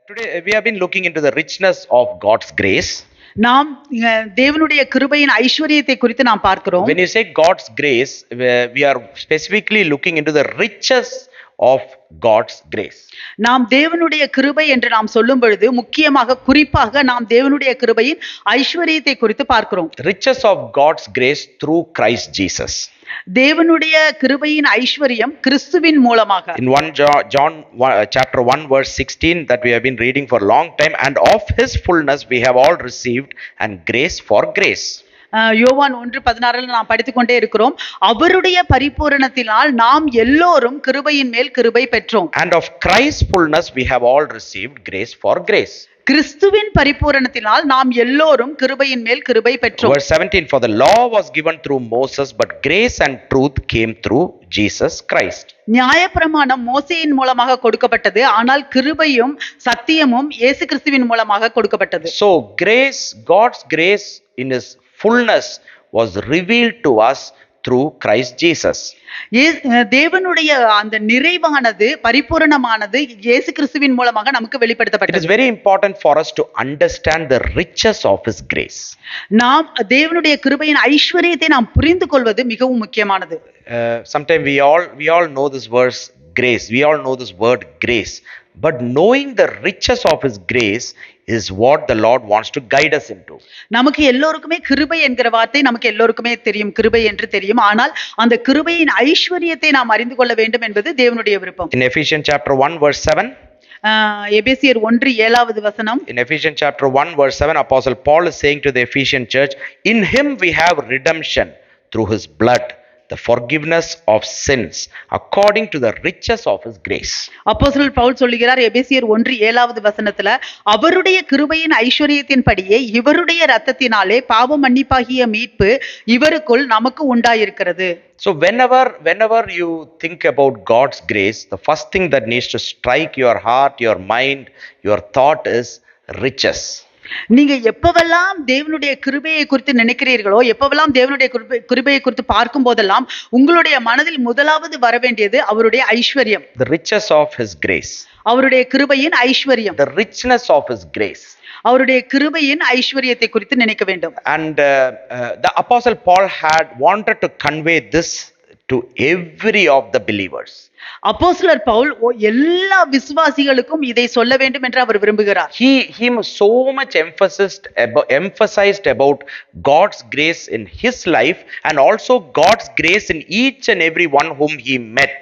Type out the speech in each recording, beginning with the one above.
Today we have been looking into the richness of God's grace. நாம் தேவனுடைய கிருபையின் ஐஸ்வரியத்தை குறித்து நாம் பார்க்கிறோம். When you say God's grace, we are specifically looking into the riches of God's grace. நாம் தேவனுடைய கிருபை என்று நாம் சொல்லும் பொழுது முக்கியமாக குறிப்பாக நாம் தேவனுடைய கிருபையின் ஐஸ்வரியத்தை குறித்து பார்க்கிறோம். Riches of God's grace through Christ Jesus. தேவனுடைய கிருபையின் ஐஸ்வரியம் கிறிஸ்துவின் மூலமாக. In 1 John chapter 1 verse 16 that we have been reading for a long time, and of his fullness we have all received, and grace for grace. யோவான் 1:16 நாம் படித்துக்கொண்டே இருக்கிறோம். அவருடைய பரிபூரணத்தினால் நாம் எல்லோரும் கிருபையின் மேல் கிருபை பெற்றோம். And of Christ's fullness we have all received grace for grace. கிறிஸ்துவின் பரிபூரணத்தினால் நாம் எல்லோரும் கிருபையின் மேல் கிருபை பெற்றோம். Verse 17, for the law was given through Moses, but grace and truth came through Jesus Christ. நியாயப்பிரமாணம் மோசேயின் மூலமாக கொடுக்கப்பட்டது, ஆனால் கிருபையும் சத்தியமும் இயேசு கிறிஸ்துவின் மூலமாக கொடுக்கப்பட்டது. So grace, God's grace in his fullness was revealed to us through Christ Jesus. தேவனுடைய அந்த நிறைவானது பரிபூரணமானது இயேசு கிறிஸ்துவின் மூலமாக நமக்கு வெளிப்படுத்தப்பட்டது. It is very important for us to understand the riches of his grace. நாம் தேவனுடைய கிருபையின் ஐஸ்வரியத்தை நாம் புரிந்து கொள்வது மிகவும் முக்கியமானது. Sometimes we all know this verse grace. We all know this word grace. But knowing the riches of his grace is what the Lord wants to guide us into. நமக்கு எல்லோருக்குமே கிருபை என்கிற வார்த்தை நமக்கு எல்லோருக்குமே தெரியும், கிருபை என்று தெரியும். ஆனால் அந்த கிருபையின் ஐஸ்வரியத்தை நாம் அறிந்து கொள்ள வேண்டும் என்பது தேவனுடைய விருப்பம். In Ephesians chapter 1 verse 7, எபேசியர் 1:7 வசனம். In Ephesians chapter 1 verse 7, Apostle Paul is saying to the Ephesian church, in him we have redemption through his blood, the forgiveness of sins according to the riches of his grace. அப்போஸ்தலர் பவுல் சொல்லுகிறார் எபேசியர் 1:7 வசனத்துல, அவருடைய கிருபையின் ஐஸ்வரியத்தின்படியே இவருடைய இரத்தத்தினாலே பாவ மன்னிப்பாகிய மீட்பு இவருக்குள் நமக்கு உண்டாயிருக்கிறது. So whenever you think about God's grace, the first thing that needs to strike your heart, your mind, your thought is riches. நீங்க எப்பவெல்லாம் தேவனுடைய கிருபையை குறித்து நினைக்கிறீர்களோ, எப்பவெல்லாம் தேவனுடைய கிருபையை குறித்து பார்க்கும் போதெல்லாம் உங்களுடைய மனதில் முதலாவது வர வேண்டியது அவருடைய ஐஸ்வர்யம். The riches of his grace. அவருடைய கிருபையின் ஐஸ்வர்யம். The richness of his grace. அவருடைய கிருபையின் ஐஸ்வரியத்தை குறித்து நினைக்க வேண்டும். And the apostle Paul had wanted to convey this to every of the believers. அப்போஸ்தலர் பவுல் எல்லா விசுவாசிகளுக்கும் இதை சொல்ல வேண்டும் என்று அவர் விரும்புகிறார். He so much emphasized about God's grace in his life, and also God's grace in each and every one whom he met.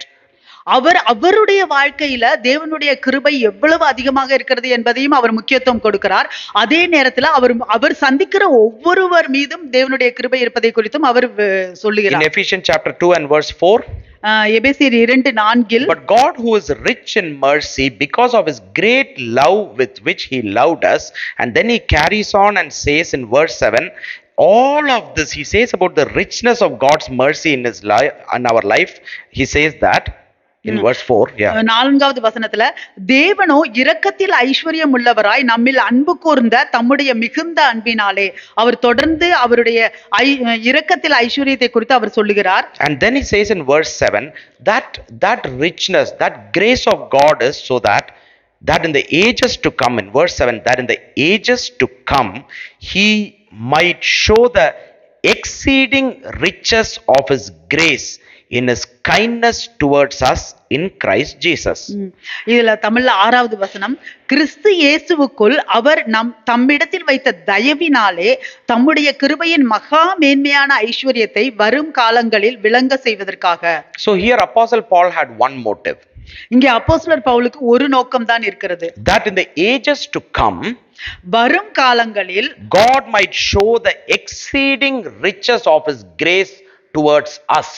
அவருடைய வாழ்க்கையில தேவனுடைய கிருபை எவ்வளவு அதிகமாக இருக்கிறது என்பதையும் அவர் முக்கியத்துவம் கொடுக்கிறார். அதே நேரத்தில் அவர் சந்திக்கிற ஒவ்வொருவர் மீதும் தேவனுடைய கிருபை இருப்பதை குறித்தும் அவர் சொல்லுகிறார். In Ephesians chapter 2 and verse 4, எபேசியர் 2:4, but God who is rich in mercy because of his great love with which he loved us, and then he carries on and says in verse 7, all of this he says about the richness of God's mercy in his life, in our life. He says that in verse 4, yeah. 4வது வசனத்துல, தேவனோ இரக்கத்தில் ஐஸ்வர்யம் உள்ளவராய் நம்மில் அன்பு கூர்ந்த தம்முடைய மிகுந்த அன்பினாலே, அவர் தொடர்ந்து அவருடைய இரக்கத்தில் ஐஸ்வர்யத்தை குறித்து அவர் சொல்லுகிறார். And then he says in verse 7 that richness, that grace of God is so that in the ages to come, in verse 7, that in the ages to come he might show the exceeding riches of his grace in his kindness towards us in Christ Jesus. இதுல தமிழ்ல 6வது வசனம், கிறிஸ்து இயேசுவுக்குள் அவர் தம்மிடத்தில் வைத்த தயவினாலே தம்முடைய கிருபையின் மகா மேன்மையான ஐஸ்வர்யத்தை வரும் காலங்களில் விளங்க செய்வதற்காக. So here apostle Paul had one motive. இங்கே அப்போஸ்தலர் பவுலுக்கு ஒரு நோக்கம் தான் இருக்கிறது. That in the ages to come, வரும் காலங்களில் God might show the exceeding riches of his grace towards us.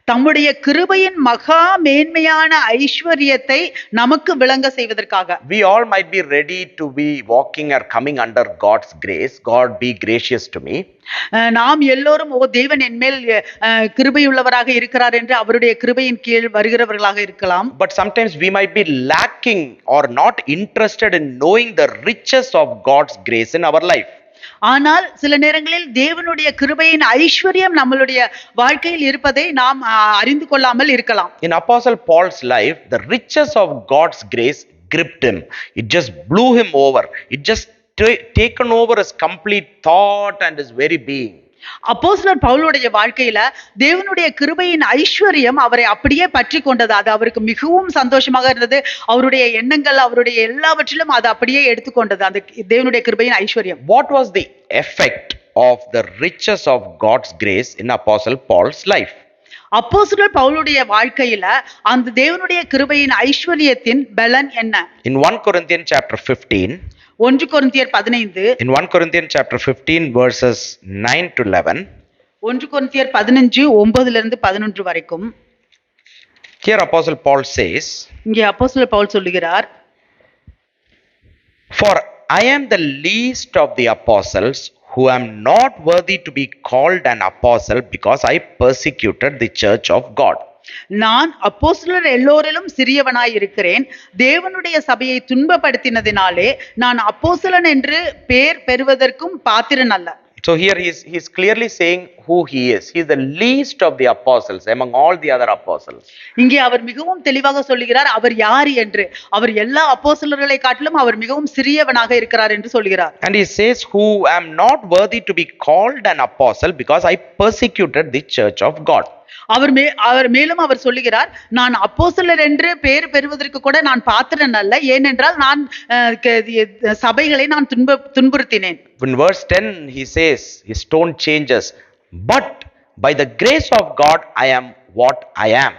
தம்முடைய கிருபையின் மகா மேன்மையான ஐஸ்வர்யத்தை நமக்கு விளங்க செய்வதற்காக. We all might be ready to be walking or coming under God's grace. God be gracious to me. நாம் எல்லோரும் தேவன் என்மேல் கிருபையுள்ளவராக இருக்கிறார் என்று அவருடைய கிருபையின் கீழ் வருகிறவர்களாக இருக்கலாம். But sometimes we might be lacking or not interested in knowing the riches of God's grace in our life. ஆனால் சில நேரங்களில் தேவனுடைய கிருபையின் ஐஸ்வர்யம் நம்மளுடைய வாழ்க்கையில் இருப்பதை நாம் அறிந்து கொள்ளாமல் இருக்கலாம். In Apostle Paul's life, the riches of God's grace gripped him. It just blew him over. It just taken over his complete thought and his very being. அப்போஸ்தலர் பவுலுடைய வாழ்க்கையில தேவனுடைய கிருபையின் ஐஸ்வர்யம் அவரை அப்படியே பற்றி கொண்டது. அது அவருக்கு மிகவும் சந்தோஷமாக இருந்தது. அவருடைய எண்ணங்கள், அவருடைய எல்லாவற்றிலும் அது அப்படியே எடுத்துக்கொண்டது அந்த தேவனுடைய கிருபையின் ஐஸ்வர்யம். What was the effect of the riches of God's grace in Apostle Paul's life? அப்போஸ்தலர் பவுலுடைய வாழ்க்கையில அந்த தேவனுடைய கிருபையின் ஐஸ்வர்யத்தின் பலன் என்ன? In 1 Corinthians chapter 15, 1 கொரிந்தியர் 15, in 1 Corinthians chapter 15 verses 9 to 11, 1 கொரிந்தியர் 15 9 இருந்து 11 வரைக்கும், here Apostle Paul says, இங்கே அப்போஸ்தலர் பவுல் சொல்லுகிறார், "For I am the least of the apostles, who am not worthy to be called an apostle, because I persecuted the church of God." நான் அப்போஸ்தலர் எல்லோரிலும் சிறியவனாய் இருக்கிறேன். தேவனுடைய சபையை துன்பப்படுத்தினதினாலே நான் அப்போஸ்தலன் என்று பெயர் பெறுவதற்கும் பாத்திரன் அல்ல. So here he's clearly saying who he is. He is the least of the apostles among all the other apostles. இங்கே அவர் மிகவும் தெளிவாக சொல்லுகிறார் அவர் யார் என்று. அவர் எல்லா அப்போஸ்தலர்களை காட்டிலும் அவர் மிகவும் சிறியவனாக இருக்கிறார் என்று சொல்கிறார். And he says, "Who am not worthy to be called an apostle, because I persecuted the church of God." அவர் மேலும் அவர் சொல்லுகிறார், நான் அப்போஸ்தலர் என்று பெயர் பெறுவதற்கு கூட நான் பாத்திரன் அல்ல, ஏனென்றால் நான் சபைகளை நான் துன்புறுத்தினேன். In verse 10 he says, his tone changes, "But by the grace of God I am what I am."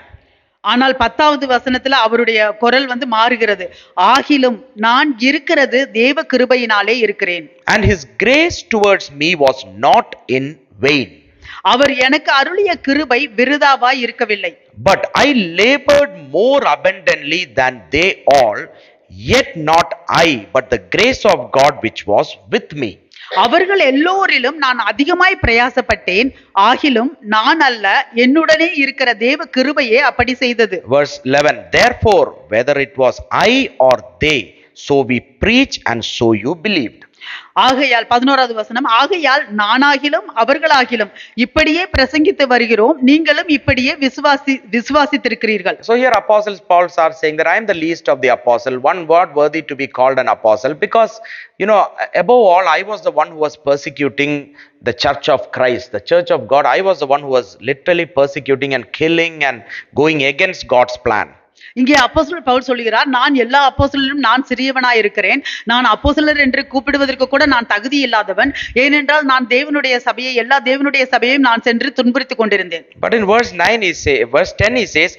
ஆனால் 10வது வசனத்துல அவருடைய குரல் மாறுகிறது. ஆகிலும் நான் இருக்கிறது தேவ கிருபையினாலே இருக்கிறேன். And his grace towards me was not in vain. அவர் எனக்கு அருளிய கிருபை விருதாவாய் இருக்கவில்லை. But I labored more abundantly than they all, yet not I, but the grace of God which was with me. அவர்கள் எல்லோரிலும் நான் அதிகமாய் பிரயாசப்பட்டேன், ஆகிலும் நான் அல்ல, என்னுடனே இருக்கிற தேவ கிருபையே அப்படி செய்தது. Verse 11, "Therefore whether it was I or they, so we preach, and so you believed." ஆகையால் 11வது வசனம், ஆகையால் நானாகிலும் அவர்களாகிலும் இப்படியே பிரசங்கித்து வருகிறோம், நீங்களும் இப்படியே விசுவாசித்திருக்கிறீர்கள். So here apostles Paul are saying that I am the least of the apostle, one word worthy to be called an apostle, because above all I was the one who was persecuting the church of Christ, the church of God. I was the one who was literally persecuting and killing and going against God's plan. இங்கே அப்போஸ்தலர் பவுல் சொல்கிறார், நான் எல்லா அப்போஸ்தலரிலும் நான் சிறியவனாய் இருக்கிறேன். நான் அப்போஸ்தலர் என்று கூப்பிடுவதற்கு கூட நான் தகுதி இல்லாதவன், ஏனென்றால் நான் தேவனுடைய சபையை, எல்லா தேவனுடைய சபையையும் நான் சென்று துன்புறுத்திக் கொண்டிருந்தேன். But in verse 10 he says,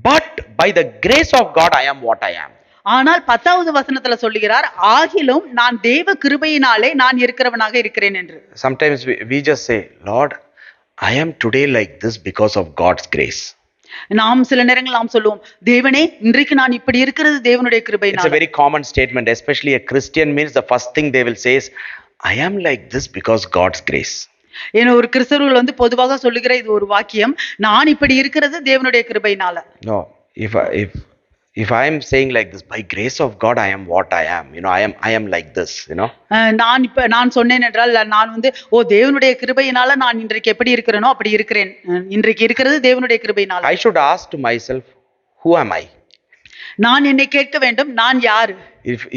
"But by the grace of God I am what I am." ஆனால் 10வது வசனத்துல சொல்லுகிறார், ஆகிலும் நான் தேவ கிருபையினாலே நான் இருக்கிறவனாக இருக்கிறேன் என்று. Sometimes we just say, "Lord, I am today like this because of God's grace." நாம் சில நேரங்கள் நாம் சொல்லுவோம், தேவனே இன்றைக்கு நான் இப்படி இருக்கிறது தேவனுடைய கிருபையினால. It's a very common statement, especially a Christian means the first thing they will say is, "I am like this because God's grace." ஏன்னா ஒரு கிறிஸ்தவர்கள் பொதுவாக சொல்லுகிற இது ஒரு வாக்கியம், நான் இப்படி இருக்கிறது தேவனுடைய கிருபையினால. No, if I am saying like this, by grace of God I am what I am, I am like this, நான் சொன்னேன் என்றால் நான் தேவனுடைய கிருபையினால நான் இன்றைக்கு எப்படி இருக்கிறேனோ அப்படி இருக்கிறேன். இன்றைக்கு இருக்கிறது தேவனுடைய கிருபையினால. I should ask to myself, who am I? நான் என்னை கேட்க வேண்டும், நான் யார்?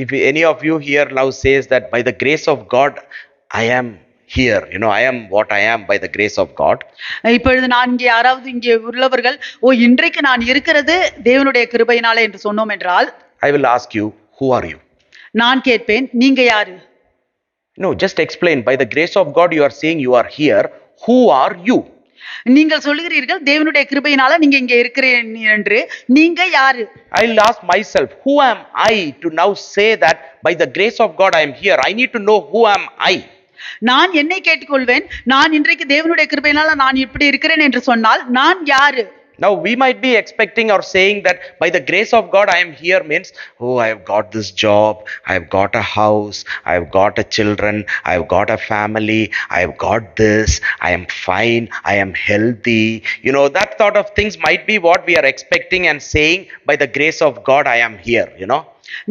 If any of you here now says that by the grace of God I am here, I am what I am by the grace of God. இப்பொழுது நான் இங்கே யாராவது இங்கே உள்ளவர்கள் இன்றைக்கு நான் இருக்கிறது தேவனுடைய கிருபையினால என்று சொன்னோம் என்றால், I will ask you, who are you? நான் கேட்பேன், நீங்க யாரு? No, just explain. By the grace of God you are saying you are here. Who are you? நீங்கள் சொல்லுகிறீர்கள் தேவனுடைய கிருபையினால நீங்க இங்கே இருக்கிறீர்கள் என்று, நீங்க யாரு? I'll ask myself, who am I to now say that by the grace of God I am here? I need to know who am I. நான் என்னை கேட்டுக்கொள்வேன், நான் இன்றைக்கு தேவனுடைய கிருபையினால நான் இப்படி இருக்கிறேன் என்று சொன்னால் நான் யாரு? Now we might be expecting or saying that by the grace of God I am here means, I have got this job, I have got a house, I have got a children, I have got a family, I have got this, I am fine, I am healthy. That sort of things might be what we are expecting and saying by the grace of God I am here,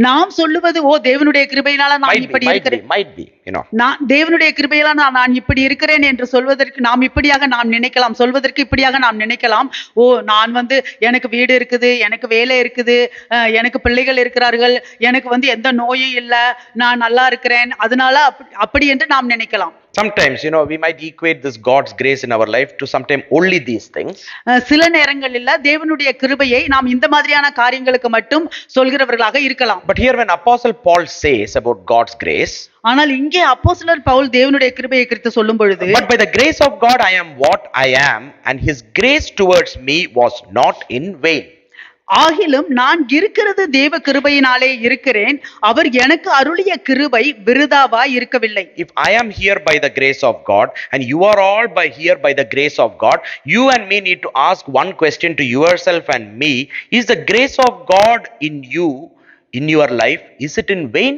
நாம் சொல்லுவது ஓ தேவனுடைய கிருபையினால நான் இப்படி இருக்கிறேன், might be, you know. நான் தேவனுடைய கிருபையில நான் இப்படி இருக்கிறேன் என்று சொல்வதற்கு நாம் இப்படியாக நாம் நினைக்கலாம், சொல்வதற்கு இப்படியாக நாம் நினைக்கலாம். ஓ நான் எனக்கு வீடு இருக்குது, எனக்கு வேலை இருக்குது, எனக்கு பிள்ளைகள் இருக்கிறார்கள், எனக்கு எந்த நோயும் இல்லை, நான் நல்லா இருக்கிறேன், அதனால அப்படி என்று நாம் நினைக்கலாம். Sometimes, you know, we might equate this God's grace in our life to sometimes only these things. சில நேரங்களில் தேவனுடைய கிருபையை நாம் இந்த மாதிரியான காரியங்களுக்கு மட்டும் சொல்கிறவர்களாக இருக்கலாம். But here when Apostle Paul says about God's grace, ஆனால் இங்கே அப்போஸ்தலர் பவுல் தேவனுடைய கிருபையை குறித்து சொல்லும் பொழுது, but by the grace of God I am what I am, and his grace towards me was not in vain. ஆகிலும் நான் இருக்கிறது தேவ கிருபையினாலே இருக்கிறேன், அவர் எனக்கு அருளிய கிருபை விருதாவாய் இருக்கவில்லை. If I am here by the grace of God and you are all here by the grace of God, you and me need to ask one question to yourself and me: is the grace of God in you, in your life, is it in vain?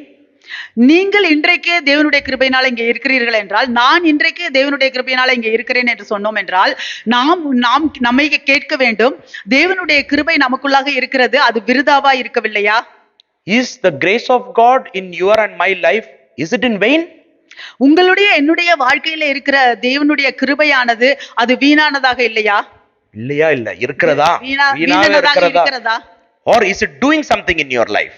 நீங்கள் இன்றைக்கு தேவனுடைய கிருபையினால இங்கே இருக்கிறீர்கள் என்றால், நான் இன்றைக்கு தேவனுடைய கிருபையினால இங்கே இருக்கிறேன் என்று சொன்னோம் என்றால், நாம் நம்மை கேட்க வேண்டும், தேவனுடைய கிருபை நமக்குள்ளாக இருக்கிறது, அது விருதாவா இருக்கவில்லையா? Is the grace of God in your and my life, is it in vain? உங்களுடைய என்னுடைய வாழ்க்கையில இருக்கிற தேவனுடைய கிருபையானது அது வீணானதாக இல்லையா? இல்லையா? இல்ல இருக்கிறதா? வீணானதாக இருக்கிறதா? Or is it doing something in your life?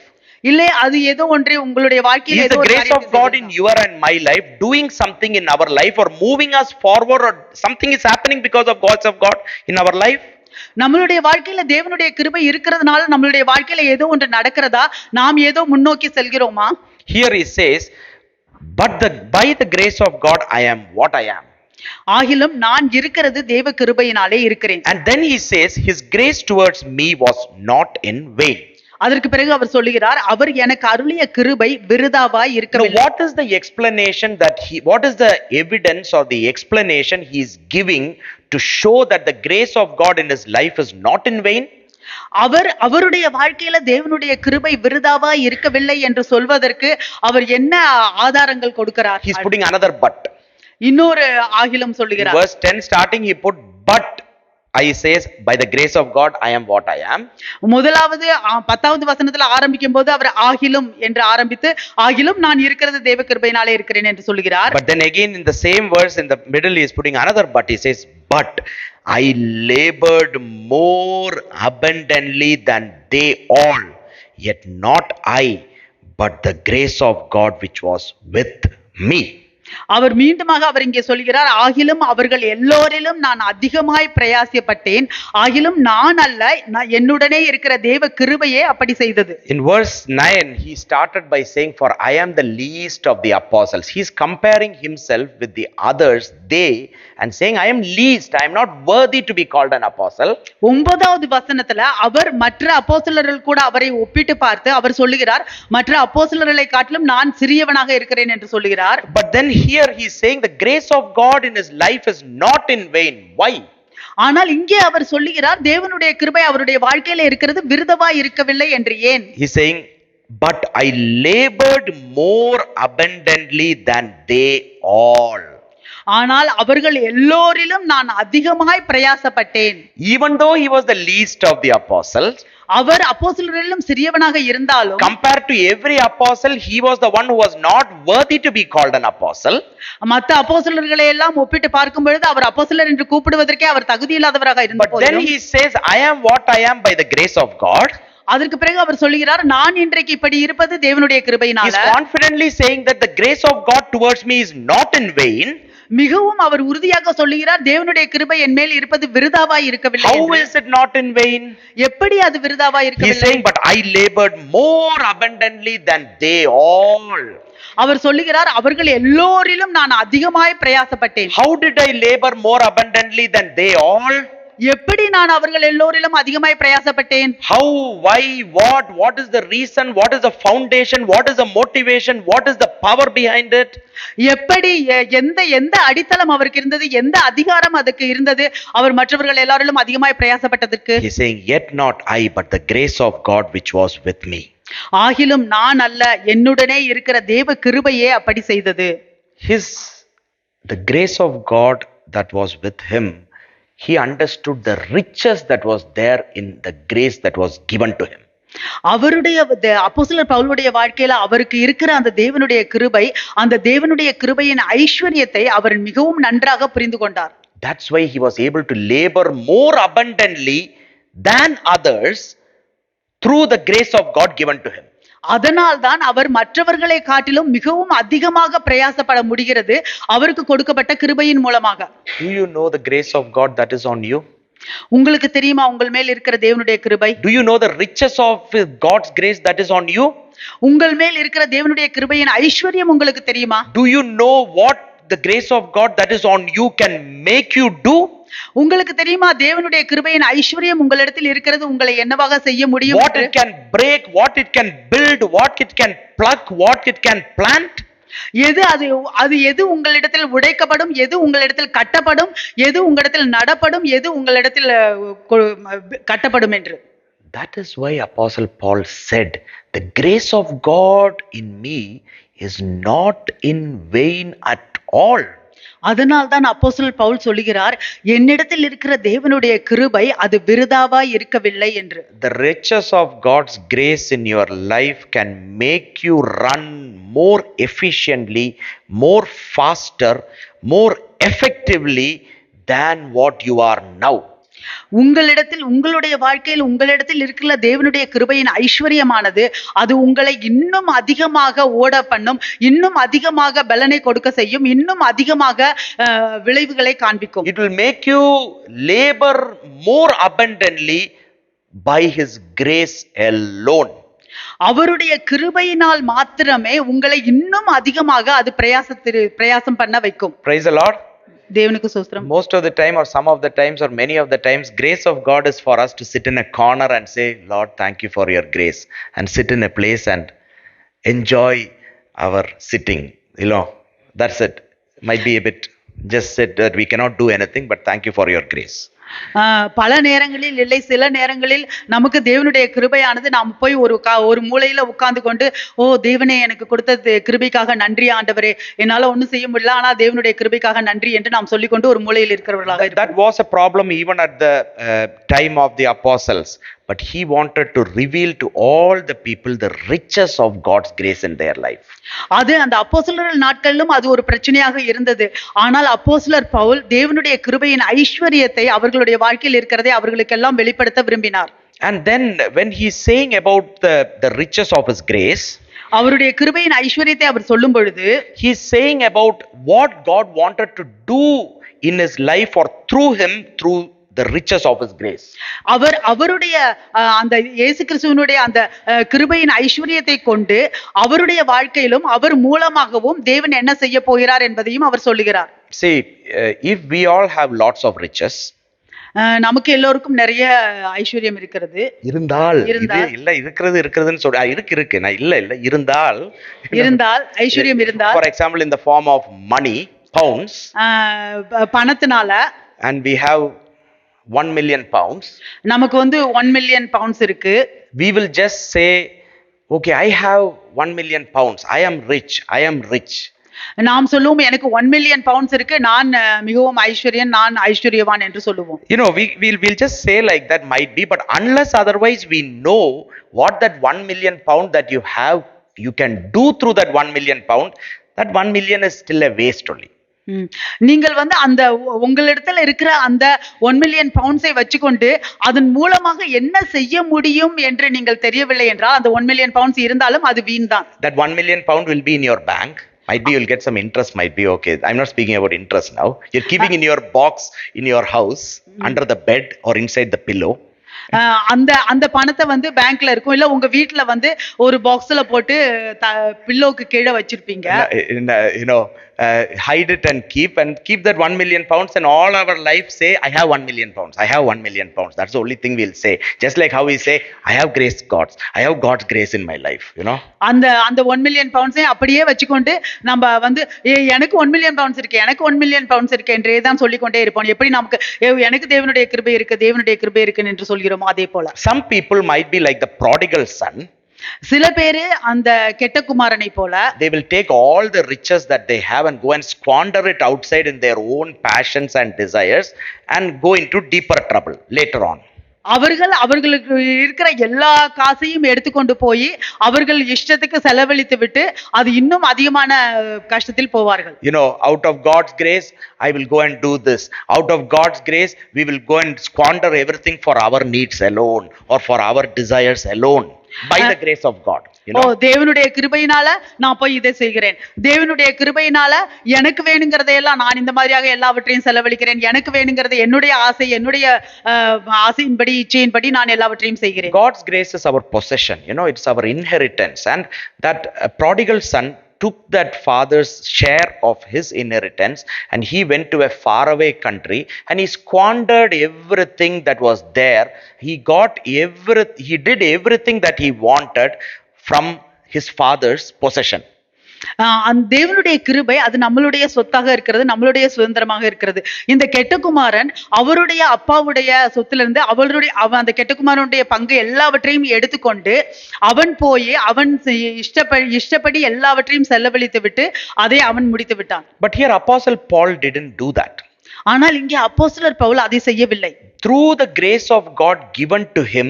இல்லை, அது ஏதோ ஒன்று உங்களுடைய வாழ்க்கையில் is the grace of God in your and my life doing something in our life or moving us forward, or something is happening because of God's of God in our life? நம்மளுடைய வாழ்க்கையில தேவனுடைய கிருபை இருக்கிறதுனால நம்மளுடைய வாழ்க்கையில ஏதோ ஒன்று நடக்கிறதா, நாம் ஏதோ முன்னோக்கி செல்கிறோமா? Here he says, but by the grace of God I am what I am. ஆகிலும் நான் இருக்கிறது தேவ கிருபையினாலே இருக்கிறேன். And then he says his grace towards me was not in vain. அதற்கு பிறகு அவர் சொல்லுகிறார், அவர் எனக்கு அருளிய கிருபை விருதாவாய் இருக்கவில்லை. What is the explanation what is the evidence or the explanation he is giving to show that the grace of God in his life is not in vain? அவருடைய வாழ்க்கையில தேவனுடைய கிருபை விருதாவாய் இருக்கவில்லை என்று சொல்வதற்கு அவர் என்ன ஆதாரங்கள் கொடுக்கிறார்? He is putting another but. இன்னொரு ஆகிலும் சொல்லுகிறார். Verse 10 starting he put but I says by the grace of God I am what I am. முதலாவது 10வது வசனத்துல ஆரம்பிக்கும் போது அவர் ஆகிலும் என்று ஆரம்பித்து, ஆகிலும் நான் இருக்கிறது தேவ கிருபையினாலே இருக்கிறேன் என்று சொல்கிறார். But then again in the same verse in the middle he is putting another but. He says but I labored more abundantly than they all, yet not I, but the grace of God which was with me. அவர் மீண்டுமாக அவர் இங்கே சொல்கிறார், ஆகிலும் அவர்கள் எல்லோரிலும் நான் அதிகமாய் பிரயாசப்பட்டேன், ஆகிலும் நான் அல்ல, என்னுடனே இருக்கிற தேவ கிருபையே அப்படி செய்தது. In verse 9 he started by saying, for I am the least of the apostles. He is comparing himself with the others, they, and saying I am least, I am not worthy to be called an apostle. 9வது வசனத்துல அவர் மற்ற அப்போஸ்தலர்கள் கூட அவரை ஒப்பிட்டு பார்த்து அவர் சொல்லுகிறார், மற்ற அப்போஸ்தலர்களை காட்டிலும் நான் சிறியவனாக இருக்கிறேன் என்று சொல்லுகிறார். But then here he is saying the grace of God in his life is not in vain. Why? ஆனால் இங்கே அவர் சொல்லுகிறார், தேவனுடைய கிருபை அவருடைய வாழ்க்கையில இருக்கிறது விருதவாய் இருக்கவில்லை என்று. ஏன்? He is saying but I labored more abundantly than they all. ஆனால் அவர்கள் எல்லோரிலும் நான் அதிகமாய் பிரயாசப்பட்டேன். Even though he was the least of the apostles, அவர் அப்போஸ்தலரிலும் சிறியவனாக இருந்தாலும், compared to every apostle he was the one who was not worthy to be called an apostle. மற்ற அப்போஸ்தலர்களை எல்லாம் ஒப்பிட்டு பார்க்கும் பொழுது அவர் அப்போஸ்தலர் என்று கூப்பிடுவதற்கே அவர் தகுதி இல்லாதவராக இருந்தார். But then he says I am what I am by the grace of God. அதற்கு பிறகு அவர் சொல்லுகிறார், நான் இன்றைக்கு இப்படி இருப்பது தேவனுடைய கிருபையினால. He is confidently saying that the grace of God towards me is not in vain. மிகவும் அவர் உறுதியாக சொல்லுகிறார், தேவனுடைய கிருபை என் மேல் இருப்பது விருதாவாய் இருக்கவில்லை. How is it not in vain? எப்படி அது விருதாவாய் இருக்கவில்லை? He is saying but I labored more abundantly than they all. அவர் சொல்லுகிறார், அவர்கள் எல்லோரிலும் நான் அதிகமாய் பிரயாசப்பட்டேன். How did I labor more abundantly than they all? எப்படி நான் அவர்கள் எல்லோரிலும் அதிகமாய் பிரயாசப்பட்டேன்? How, why, what is the reason, what is the foundation, what is the motivation, what is the power behind it? எப்படி எந்த அடித்தளம் அவருக்கு இருந்தது, எந்த அதிகாரம் அதுக்கு இருந்தது அவர் மற்றவர்கள் எல்லாரிலும் அதிகமாய் பிரயாசப்பட்டதற்கு? He is saying yet not I, but the grace of God which was with me. ஆகிலும் நான் அல்ல, என்னுடனே இருக்கிற தேவ கிருபையே அப்படி செய்தது. The grace of God that was with him, he understood the riches that was there in the grace that was given to him. அவருடைய அப்போஸ்தலர் பவுலுடைய வாழ்க்கையில அவருக்கு இருக்கிற அந்த தேவனுடைய கிருபை, அந்த தேவனுடைய கிருபையின் ஐஸ்வர்யத்தை அவர் மிகவும் நன்றாக புரிந்து கொண்டார். That's why he was able to labor more abundantly than others through the grace of God given to him. அதனால்தான் அவர் மற்றவர்களை காட்டிலும் மிகவும் அதிகமாக பிரயாசப்பட முடிகிறது அவருக்கு கொடுக்கப்பட்ட கிருபையின் மூலமாக. Do you know the grace of God that is on you? உங்களுக்கு தெரியுமா உங்கள் மேல் இருக்கிற தேவனுடைய கிருபை? Do you know the riches of God's grace that is on you? உங்கள் மேல் இருக்கிற தேவனுடைய கிருபையின் ஐஸ்வர்யம் உங்களுக்கு தெரியுமா? Do you know what the grace of God that is on you can make you do? உங்களுக்கு தெரியுமா தேவனுடைய கிருபையின் ஐஸ்வர்யம் உங்களிடத்தில் இருக்கிறது உங்களை என்னவாக செய்ய முடியும்? What it can break, what it can build, what it can pluck, what it can plant. அது எது உங்களிடத்தில் உடைக்கப்படும், எது உங்களிடத்தில் கட்டப்படும், எது உங்களிடத்தில் நடப்படும், எது உங்களிடத்தில் கட்டப்படும் என்று. That is why Apostle Paul said, the grace of God in me is not in vain at all. அதனால்தான் அப்போஸ்தலர் பவுல் சொல்லுகிறார், என்னிடத்தில் இருக்கிற தேவனுடைய கிருபை அது விருதாவாய் இருக்கவில்லை என்று. The riches of God's grace in your life can make you run more efficiently, more faster, more effectively than what you are now. உங்களுடைய வாழ்க்கையில் உங்களிடத்தில் இருக்கிற தேவனுடைய கிருபையின் ஐஸ்வர்யமானது அது உங்களை இன்னும் அதிகமாக ஓட பண்ணும், இன்னும் அதிகமாக பலனை கொடுக்க செய்யும், இன்னும் அதிகமாக விளைவுகளை காண்பிக்கும். It will make you labor more abundantly by his grace alone. அவருடைய கிருபையினால் மாத்திரமே உங்களை இன்னும் அதிகமாக அது பிரயாசம் பண்ண வைக்கும். Praise the Lord. தேவனுக்கு ஸ்தோத்திரம். Most of the time or some of the times or many of the times grace of God is for us to sit in a corner and say, Lord, thank you for your grace, and sit in a place and enjoy our sitting. You know, that's it. Might be a bit just sit that we cannot do anything, but thank you for your grace. பல நேரங்களில் இல்லை, சில நேரங்களில் நமக்கு தேவனுடைய கிருபையானது நாம் போய் ஒரு மூலையில உட்கார்ந்து கொண்டு, ஓ தேவனே எனக்கு கொடுத்த கிருபைக்காக நன்றி ஆண்டவரே, என்னால ஒண்ணும் செய்ய முடியல, ஆனா தேவனுடைய கிருபைக்காக நன்றி என்று நாம் சொல்லிக்கொண்டு ஒரு மூலையில் இருக்கிறவர்களாக. That was a problem even at the time of the apostles, but he wanted to reveal to all the people the riches of God's grace in their life. அது அந்த அப்போஸ்தலர்கள் நாட்களிலும் அது ஒரு பிரச்சனையாக இருந்தது. ஆனால் அப்போஸ்தலர் பவுல் தேவனுடைய கிருபையின் ஐஸ்வர்யத்தை அவர்களுடைய வாழ்க்கையில் இருக்கிறதை அவர்களுக்கெல்லாம் வெளிப்படுத்த விரும்பினார். And then when he is saying about the riches of his grace, அவருடைய கிருபையின் ஐஸ்வர்யத்தை அவர் சொல்லும் பொழுது, he is saying about what God wanted to do in his life or through him, through the riches of his grace. அவருடைய அந்த இயேசு கிறிஸ்துவினுடைய அந்த கிருபையின் ஐஸ்வர்யத்தை கொண்டு அவருடைய வாழ்க்கையிலும் அவர் மூலமாகவும் தேவன் என்ன செய்ய போகிறார் என்பதையும் அவர் சொல்லுகிறார். See, if we all have lots of riches, நமக்கு எல்லோருக்கும் நிறைய ஐஸ்வர்யம் இருக்கிறது. இருந்தால் இல்ல இருக்குதுன்னு சொல்ற இருக்கு நான் இல்ல இருந்தால் ஐஸ்வர்யம் இருந்தால், for example in the form of money, pounds, பணத்தினால, and we have 1 million pounds, நமக்கு வந்து 1 million pounds இருக்கு. We will just say, okay, I have 1 million pounds, I am rich. நாம் சொல்லுவோம் எனக்கு 1 million pounds இருக்கு, நான் மிகவும் ஐஸ்வர்யன், நான் ஐஸ்வர்யவான் என்று சொல்லுவோம். You know, we'll just say like that might be, but unless otherwise we know what that 1 million pound that you have, you can do through that 1 million pound, that 1 million is still a waste only. நீங்கள் வந்து அந்த உங்களிடத்தில் இருக்கிற அந்த 1 million pounds-ஐ வச்சுக்கொண்டு அதன் மூலமாக என்ன செய்ய முடியும் என்று நீங்கள் தெரியவில்லை என்றால் அந்த 1 million pounds இருந்தாலும் அது வீண்தான். That 1 million pound will be in your bank. Might be you'll get some interest, might be okay. I'm not speaking about interest now. You're keeping in your box, in your house, under the bed or inside the pillow. அந்த பணத்தை வந்து பேங்க்ல இருக்கும், இல்ல உங்க வீட்டுல வந்து ஒரு பாக்ஸ்ல போட்டு பில்லோக்கு கீழே வச்சிருப்பீங்க. You know, hide it and keep that 1 million pounds, and all our life say, I have 1 million pounds, I have 1 million pounds. That's the only thing we'll say. Just like how we say, I have I have God's grace in my life, you know. அந்த 1 million pounds-ஐ அப்படியே வச்சுக்கொண்டு நம்ம வந்து எனக்கு 1 million pounds இருக்கு, எனக்கு 1 million pounds இருக்கு என்றே தான் சொல்லிக்கொண்டே இருப்போம். எப்படி நமக்கு எனக்கு தேவனுடைய கிருபை இருக்கு என்று சொல்கிறோம், அதே போல some people might be like the prodigal son. சில பேரு அந்த கெட்ட குமாரனை போல, they will take all the riches that they have and go and squander it outside in their own passions and desires and go into deeper trouble later on. அவர்களுக்கு இருக்கிற எல்லா காசையும் எடுத்துக்கொண்டு போய் அவர்கள் இஷ்டத்துக்கு செலவழித்து விட்டு அது இன்னும் அதிகமான கஷ்டத்தில் போவார்கள். Out of God's grace, I will go and do this. Out of God's grace, we will go and squander everything for our needs alone or for our desires alone. By the grace of God. தேவனுடைய கிருபையினால நான் போய் இதை செய்கிறேன், தேவனுடைய கிருபையினால எனக்கு வேணுங்கிறதையெல்லாம் நான் இந்த மாதிரியாக எல்லாவற்றையும் செலவழிக்கிறேன், எனக்கு வேணுங்கிறது என்னுடைய ஆசை, என்னுடைய ஆசையின்படி இச்சையின்படி நான் எல்லாவற்றையும் செய்கிறேன். God's grace is our possession. It's our inheritance. And that prodigal son took that father's share of his inheritance and he went to a faraway country and he squandered everything that was there. He did everything that he wanted from his father's possession. அந்த தேவனுடைய கிருபை அது நம்மளுடைய சொத்தாக இருக்கிறது, நம்மளுடைய சுதந்திரமாக இருக்கிறது. இந்த கெட்டகுமாரன் அவருடைய அப்பாவுடைய சொத்திலிருந்து அந்த கெட்டகுமாரனுடைய பங்கு எல்லாவற்றையும் எடுத்துக்கொண்டு அவன் போய் அவன் இஷ்டப்படி எல்லாவற்றையும் செலவழித்து விட்டு அதை அவன் முடித்து விட்டான். But here Apostle Paul didn't do that. ஆனால் இங்கே அப்போஸ்தலர் பவுல் அதை செய்யவில்லை. Through the grace of God given to him,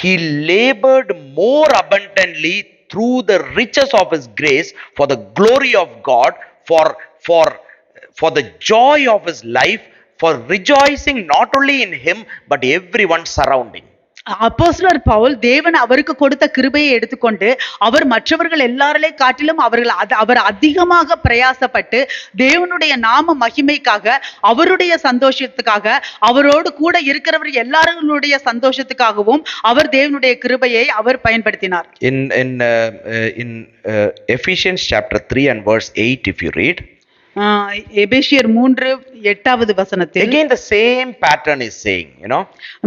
he labored more abundantly through the riches of his grace for the glory of God, for the joy of his life, for rejoicing not only in him but everyone surrounding. அப்போஸ்தலர் பவுல் தேவன் அவருக்கு கொடுத்த கிருபையை எடுத்துக்கொண்டு அவர் மற்றவர்கள் எல்லாரிலே காட்டிலும் அவர் அதிகமாக பிரயாசப்பட்டு தேவனுடைய நாம மகிமைக்காக, அவருடைய சந்தோஷத்துக்காக, அவரோடு கூட இருக்கிறவர் எல்லாருடைய சந்தோஷத்துக்காகவும் அவர் தேவனுடைய கிருபையை அவர் பயன்படுத்தினார். In Ephesians chapter 3 and verse 8, if you read, எபேசியர் 3:8 வசனத்தில் again the same pattern is saying,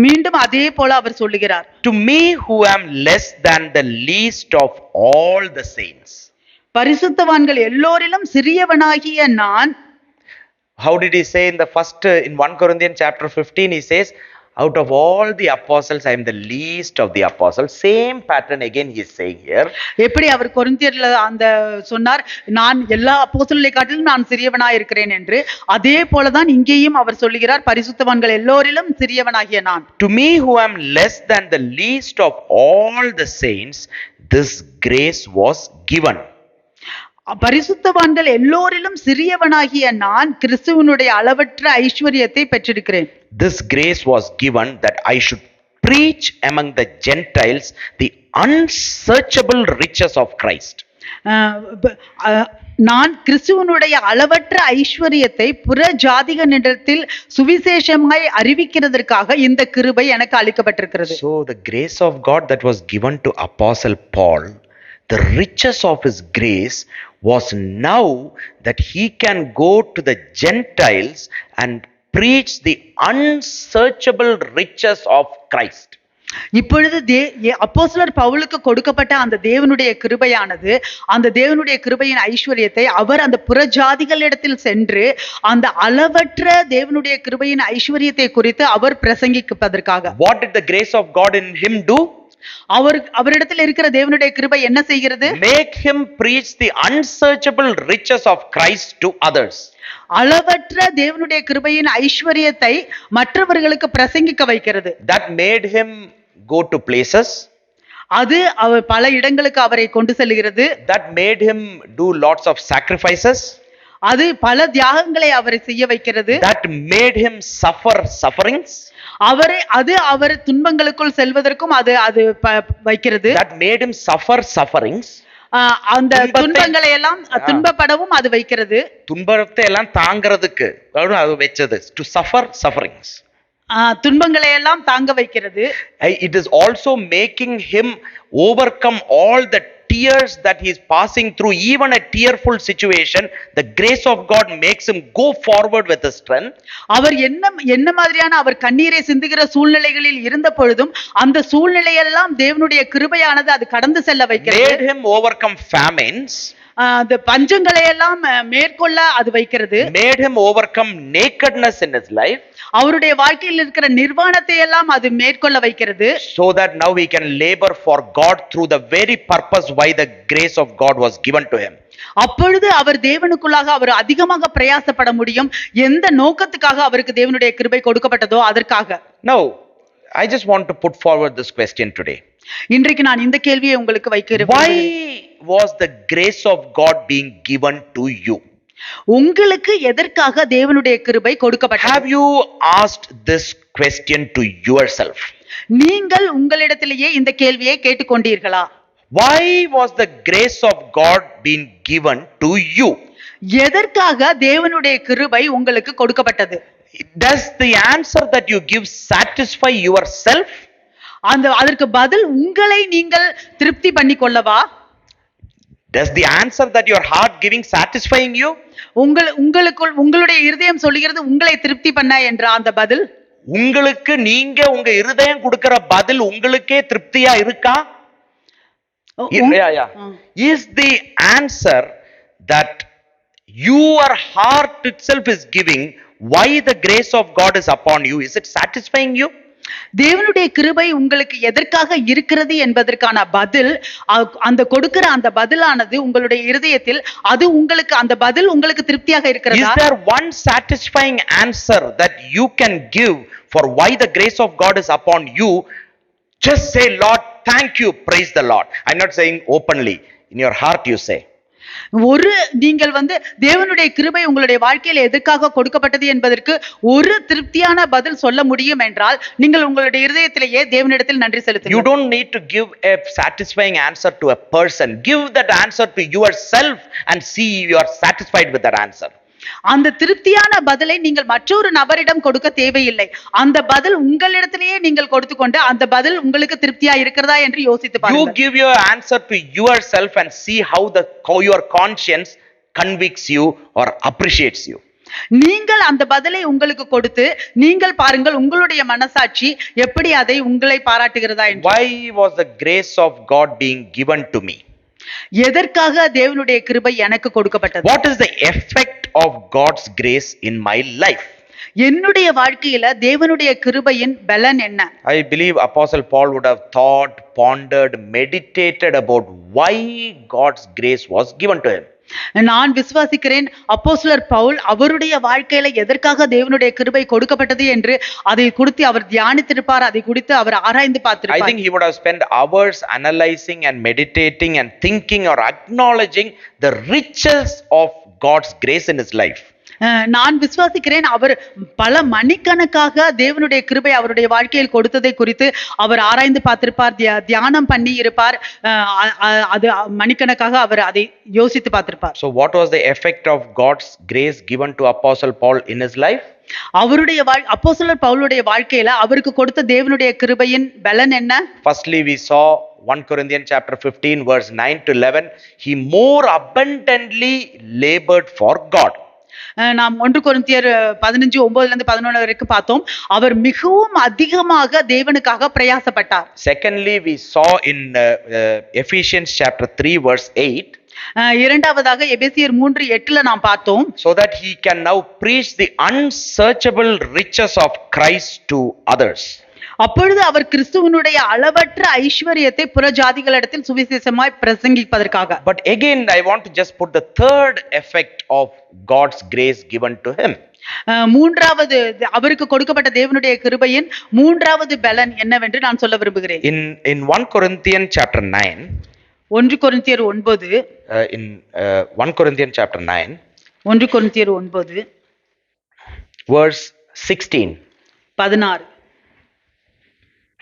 மீண்டும் அதே போல அவர் சொல்லுகிறார், to me who am less than the least of all the saints. பரிசுத்தவான்கள் எல்லோரிலும் சிறியவனாகிய நான். How did he say in 1 Corinthians chapter 15? He says, out of all the apostles I am the least of the apostles. Same pattern again he is saying here. எப்படி அவர் கொரிந்தியர்ல அந்த சொன்னார், நான் எல்லா அப்போஸ்தலரை காட்டிலும் நான் சிறியவனாய் இருக்கிறேன் என்று, அதே போலதான் இங்கேயும் அவர் சொல்லுகிறார், பரிசுத்தவான்கள் எல்லோரிலும் சிறியவனாகிய நான். To me who am less than the least of all the saints, this grace was given. பரிசுத்தவான்கள் எல்லோரிலும் சிறியவனாகிய நான் கிறிஸ்துவனுடைய அளவற்ற ஐஸ்வரியத்தை பெற்றிருக்கிறேன். This grace was given that I should preach among the Gentiles the unsearchable riches of Christ. நான் கிறிஸ்துவனுடைய அளவற்ற ஐஸ்வரியத்தை புற ஜாதிகளிடத்தில் சுவிசேஷமாய் அறிவிக்கிறதற்காக இந்த கிருபை எனக்கு அளிக்கப்பட்டிருக்கிறது. So the grace of God that was given to Apostle Paul, the riches of his grace was now that he can go to the Gentiles and preach the unsearchable riches of Christ. இப்பொழுது அப்போஸ்தலர் பவுலுக்கு கொடுக்கப்பட்ட அந்த தேவனுடைய கிருபையானது, அந்த தேவனுடைய கிருபையின் ஐஸ்வரியத்தை அவர் அந்த புறஜாதிகளிடத்தில் சென்று அந்த அளவற்ற தேவனுடைய கிருபையின் ஐஸ்வரியத்தை குறித்து அவர் பிரசங்கிப்பதற்காக. What did the grace of God in him do? அவரிடத்தில் இருக்கிற தேவனுடைய கிருபை என்ன செய்கிறது? Make him preach the unsearchable riches of Christ to others. அளவற்ற தேவனுடைய கிருபையின் ஐஸ்வரியத்தை மற்றவர்களுக்கு பிரசங்கிக்க வைக்கிறது. That made him go to places. அது அவர் பல இடங்களுக்கு அவரை கொண்டு செல்கிறது. That made him do lots of sacrifices. அது பல தியாகங்களை அவரை செய்ய வைக்கிறது. That made him suffer sufferings. அவர் துன்பங்களுக்குள் செல்வதற்கும் அது வைக்கிறது. That made him suffer sufferings. அந்த துன்பங்களை எல்லாம் துன்பப்படவும் அது வைக்கிறது. துன்பத்தை எல்லாம் தாங்கிறதுக்கு அது வெச்சது, to suffer sufferings. துன்பங்களை எல்லாம் தாங்க வைக்கிறது. It is also making him overcome all the tears that he is passing through, even a tearful situation. The grace of God makes him go forward with his strength. அவர் என்ன மாதிரியான அவர் கண்ணீரை சிந்துகிற சூழ்நிலைகளில் இருந்த பொழுதும் அந்த சூழ்நிலையெல்லாம் தேவனுடைய கிருபையானது அது கடந்து செல்ல வைக்கிறது. Made him overcome famines. அந்த பஞ்சங்களை எல்லாம் மேற்கொள்ள அது வைக்கிறது. Made him overcome nakedness in his life. அவருடைய வாழ்க்கையில் இருக்கிற நிர்வாணத்தை எல்லாம் அது மேற்கொள்ள வைக்கிறது. So that now he can labor for God through the very purpose why the grace of God was given to him. அப்பொழுது அவர் தேவனுக்குள்ளாக அவர் அதிகமாக பிரயாசப்பட முடியும். எந்த நோக்கத்துக்காக அவருக்கு தேவனுடைய கிருபை கொடுக்கப்பட்டதோ அதற்காக. Now I just want to put forward this question today. இன்றைக்கு நான் இந்த கேள்வியை உங்களுக்கு வைக்கிறேன். Why was the grace of God being given to you? உங்களுக்கு எதற்காக தேவனுடைய கிருபை கொடுக்கப்பட்டது? Have you asked this question to yourself? நீங்கள் உங்களிடத்திலேயே இந்த கேள்வியை கேட்டுக்கொண்டீர்களா? Why was the grace of God being given to you? எதற்காக தேவனுடைய கிருபை உங்களுக்கு கொடுக்கப்பட்டது? Does the answer that you give satisfy yourself? அதற்கு பதில் உங்களை நீங்கள் திருப்தி பண்ணிக்கொள்ளவா? Does the answer that your heart giving satisfying you? உங்களுக்குள் உங்களுடைய இருதயம் சொல்லுகிறது உங்களை திருப்தி பண்ண என்ற அந்த பதில் உங்களுக்கு நீங்க உங்க இருதயம் கொடுக்கிற பதில் உங்களுக்கே திருப்தியா இருக்கா? Is the answer that your heart itself is giving, why the grace of God is upon you, is it satisfying you? தேவனுடைய கிருபை உங்களுக்கு எதற்காக இருக்கிறது என்பதற்கான பதில், அந்த கொடுக்கிற அந்த பதிலானது உங்களுடைய இருதயத்தில் அது உங்களுக்கு அந்த பதில் உங்களுக்கு திருப்தியாக இருக்கிறதா? Is there one satisfying answer that you can give for why the grace of God is upon you? Just say, Lord, thank you, praise the Lord. I'm not saying openly. In your heart you say. நீங்கள் தேவனுடைய கிருபை உங்களுடைய வாழ்க்கையில் எதற்காக கொடுக்கப்பட்டது என்பதற்கு ஒரு திருப்தியான பதில் சொல்ல முடியும் என்றால் நீங்கள் உங்களுடைய இருதயத்திலேயே தேவனிடத்தில் நன்றி செலுத்துங்கள். You don't need to give a satisfying answer to a person. Give that answer to yourself and see you are satisfied with that answer. அந்த திருப்தியான பதிலை நீங்கள் மற்றொரு நபரிடம் கொடுக்க தேவையில்லை. அந்த பதில் உங்களிடத்திலேயே நீங்கள் கொடுத்துக்கொண்டு அந்த பதில் உங்களுக்கு திருப்தியா இருக்கிறதா என்று யோசித்து பாருங்கள். You give your answer to yourself and see how your conscience convicts you or appreciates you. நீங்கள் அந்த பதிலை உங்களுக்கு கொடுத்து நீங்கள் பாருங்கள் உங்களுடைய மனசாட்சி எப்படி அதை உங்களை பாராட்டுகிறதா என்று. Why was the grace of God being given to me? எதற்காக தேவனுடைய கிருபை எனக்கு கொடுக்கப்பட்டது? What is the effect of God's grace in my life? என்னுடைய வாழ்க்கையில தேவனுடைய கிருபையின் பலன் என்ன? I believe Apostle Paul would have thought, pondered, meditated about why God's grace was given to him. நான் விசுவாசிக்கிறேன் அப்போஸ்தலர் பவுல் அவருடைய வாழ்க்கையில எதற்காக தேவனுடைய கிருபை கொடுக்கப்பட்டது என்று அதை குறித்து அவர் தியானித்திருப்பார், அதை குறித்து அவர் ஆராய்ந்து பார்த்திருப்பார். I think he would have spent hours analyzing and meditating and thinking or acknowledging the riches of God's grace in his life. நான் விசுவாசிக்கிறேன் அவர் பல மணிக்கணக்காக தேவனுடைய கிருபை அவருடைய வாழ்க்கையில் கொடுத்ததை குறித்து அவர் ஆராய்ந்து பார்த்திருப்பார், தியானம் பண்ணி இருப்பார், அது மணிக்கணக்காக அவர் அதை யோசித்து பார்த்திருப்பார். So what was the effect of God's grace given to Apostle Paul in his life? அவருடைய அப்போஸ்தலர் பவுலுடைய வாழ்க்கையில அவருக்கு கொடுத்த தேவனுடைய கிருபையின் பலன் என்ன? Firstly, we saw 1 Corinthians chapter 15 verse 9 to 11, he more abundantly labored for God. நாம் 1 கொரிந்தியர் 15:9-11 வரைக்கும் பார்த்தோம். அவர் மிகவும் அதிகமாக தேவனுக்காக பிரயாசப்பட்டார். Secondly, we saw in Ephesians chapter 3 verse 8, இரண்டாவதாக எபேசியர் 3:8 நாம் பார்த்தோம். so that he can now preach the unsearchable riches of Christ to others. அப்பொழுது அவர் கிறிஸ்துவனுடைய அளவற்ற ஐஸ்வரியத்தை புற ஜாதிகளிடத்தில் சுவிசேஷமாய் பிரசங்கிப்பதற்காக. But again I want to just put the third effect of God's grace given to him. மூன்றாவது அவருக்கு கொடுக்கப்பட்ட தேவனுடைய கிருபையின் மூன்றாவது பலன் என்னவென்று நான் சொல்ல விரும்புகிறேன். In 1 Corinthians chapter 9, 1 கொரிந்தியர் 9, in 1 Corinthians chapter 9, 1 கொரிந்தியர் 9 verse 16, 16,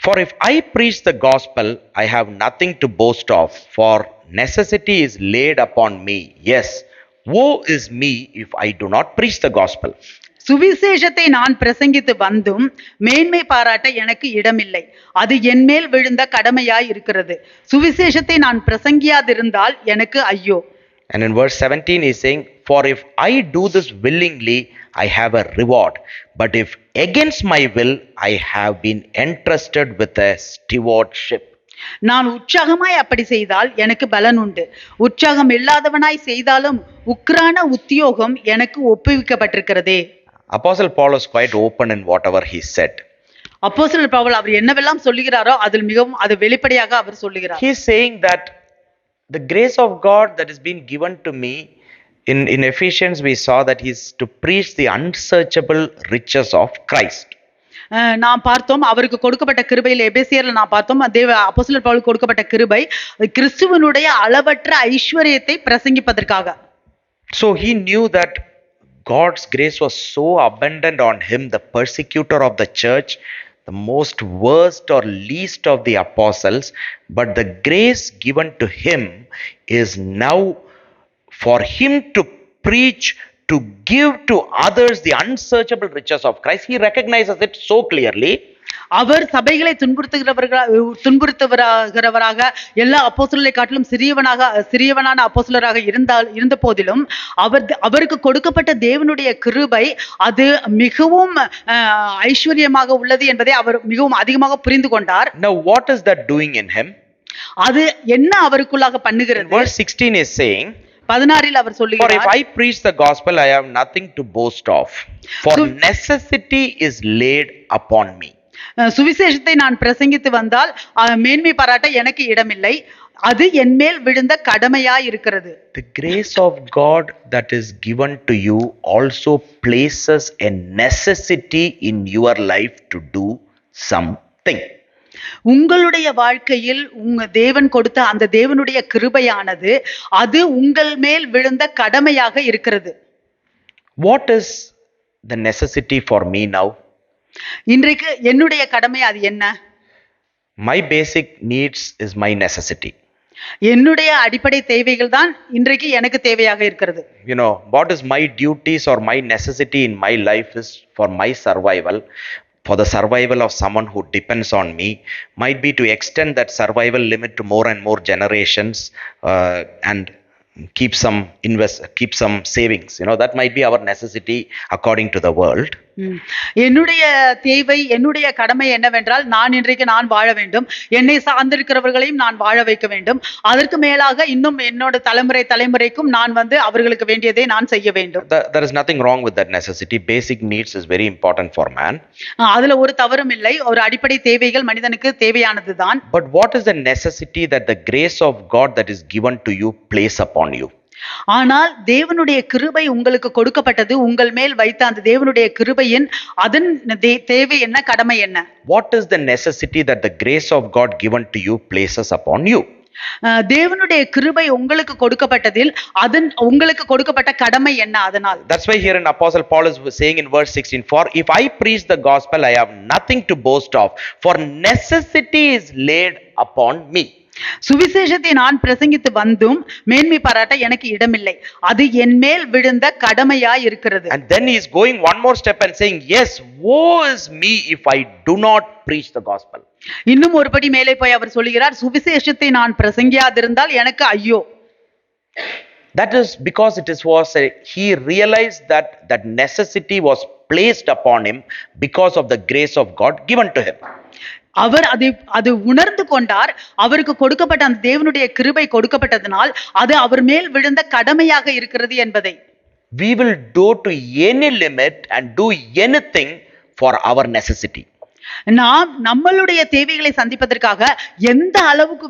for if I preach the gospel, I have nothing to boast of, for necessity is laid upon me. Yes, woe is me if I do not preach the gospel. சுவிசேஷத்தை நான் பிரசங்கித்து வந்தும் மேன்மை பாராட்ட எனக்கு இடமில்லை, அது என்மேல் விழுந்த கடமையாய் இருக்கிறது. சுவிசேஷத்தை நான் பிரசங்கியாதிருந்தால் எனக்கு ஐயோ. And in verse 17 he is saying, for if I do this willingly, I have a reward, but if against my will, I have been entrusted with a stewardship. நான் உற்சாகமாய் அப்படி செய்தால் எனக்கு பலன் உண்டு, உற்சாகம் இல்லாதவனாய் செய்தாலும் உக்கிரான உத்தியோகம் எனக்கு ஒப்புவிக்கப்பட்டிருக்கிறதே. Apostle Paul is quite open in whatever he said. அப்போஸ்தலர் பவுல் அவர் என்னவெல்லாம் சொல்லுகிறாரோ அதில் மிகவும் அது வெளிப்படையாக அவர் சொல்லுகிறார். He is saying that the grace of God that has been given to me, in Ephesians we saw that he is to preach the unsearchable riches of Christ. நாம் பார்த்தோம் அவருக்கு கொடுக்கப்பட்ட கிருபையில் எபேசியர்ல நாம் பார்த்தோம் அப்போஸ்தலர் பவுலுக்கு கொடுக்கப்பட்ட கிருபை கிறிஸ்துவனுடைய அளவற்ற ஐஸ்வர்யத்தை பிரசங்கிப்பதற்காக. So he knew that God's grace was so abundant on him, the persecutor of the church, the most worst or least of the apostles, but the grace given to him is now for him to preach, to give to others the unsearchable riches of Christ. He recognizes it so clearly. அவர் சபைகளை துன்புறுத்துகிறவராக எல்லா அப்போஸ்தலரை காட்டிலும் சிறியவனான அப்போஸ்தலராக இருந்த போதிலும் அவருக்கு கொடுக்கப்பட்ட தேவனுடைய கிருபை அது மிகவும் ஐஸ்வர்யமாக உள்ளது என்பதை அவர் மிகவும் அதிகமாக புரிந்து கொண்டார். Now what is that doing in him? அது என்ன அவருக்குள்ளாக பண்ணுகிறது? Verse 16 is saying, 16 அவர் சொல்லுகிறார், For if I preach the gospel, I have nothing to boast of, for necessity is laid upon me. சுவிசேஷத்தை நான் பிரசங்கித்து வந்தால் மேன்மை பாராட்ட எனக்கு இடமில்லை, அது என் மேல் விழுந்த கடமையாய் இருக்கிறது. The grace of God that is given to you also places a necessity in your life to do something. உங்களுடைய வாழ்க்கையில் உங்க தேவன் கொடுத்த அந்த தேவனுடைய கிருபையானது அது உங்கள் மேல் விழுந்த கடமையாக இருக்கிறது. What is the necessity for me now? இன்றைக்கு என்னுடைய கடமை அது என்ன? My basic needs is my necessity. என்னுடைய அடிப்படை தேவைகள் தான் இன்றைக்கு எனக்கு தேவையாக இருக்கிறது. You know, what is my duties or my necessity in my life is for my survival, for the survival of someone who depends on me, might be to extend that survival limit to more and more generations, and keep some savings. You know, that might be our necessity according to the world. என்னுடைய தேவை என்னுடைய கடமை என்னவென்றால் நான் இன்றைக்கு நான் வாழ வேண்டும், என்னை சார்ந்திருக்கிறவர்களையும் நான் வாழ வைக்க வேண்டும், அதற்கு மேலாக இன்னும் என்னோட தலைமுறைக்கும் நான் அவர்களுக்கு வேண்டியதை நான் செய்ய வேண்டும். There is nothing wrong with that necessity. Basic needs is very important for man. அதுல ஒரு தவறும் இல்லை, ஒரு அடிப்படை தேவைகள் மனிதனுக்கு தேவையானதுதான். But what is the necessity that the grace of God that is given to you place upon you? ஆனால் தேவனுடைய கிருபை உங்களுக்கு கொடுக்கப்பட்டது, உங்கள் மேல் வைத்த அந்த தேவனுடைய கிருபையின் அதன் தேவை என்ன, கடமை என்ன? What is the necessity that the grace of God given to you places upon you? தேவனுடைய கிருபை உங்களுக்கு கொடுக்கப்பட்டதில் அதன் உங்களுக்கு கொடுக்கப்பட்ட கடமை என்ன? அதனால் That's why here in Apostle Paul is saying in verse 16, for if I preach the gospel, I have nothing to boast of, for necessity is laid upon me. சுவிசேஷத்தை நான் பிரசங்கித்து வந்தும் மேன்மை பாராட்ட எனக்கு இடமில்லை, அது என் மேல் விழுந்த கடமையாய் இருக்கிறது. And then he is going one more step and saying, yes, woe is me if I do not preach the gospel. இன்னும் ஒருபடி மேலே போய் அவர் சொல்கிறார், சுவிசேஷத்தை நான் பிரசங்கியாதிருந்தால் எனக்கு ஐயோ. That is because he realized that necessity was placed upon him because of the grace of God given to him. அவர் அது உணர்ந்து கொண்டார், அவருக்கு கொடுக்கப்பட்ட அந்த தேவனுடைய கிருபை கொடுக்கப்பட்டதனால் அது அவர் மேல் விழுந்த கடமையாக இருக்கிறது என்பதை. We will go to any limit and do anything for our necessity. நாம் நம்மளுடைய தேவைகளை சந்திப்பதற்காக எந்த அளவுக்கு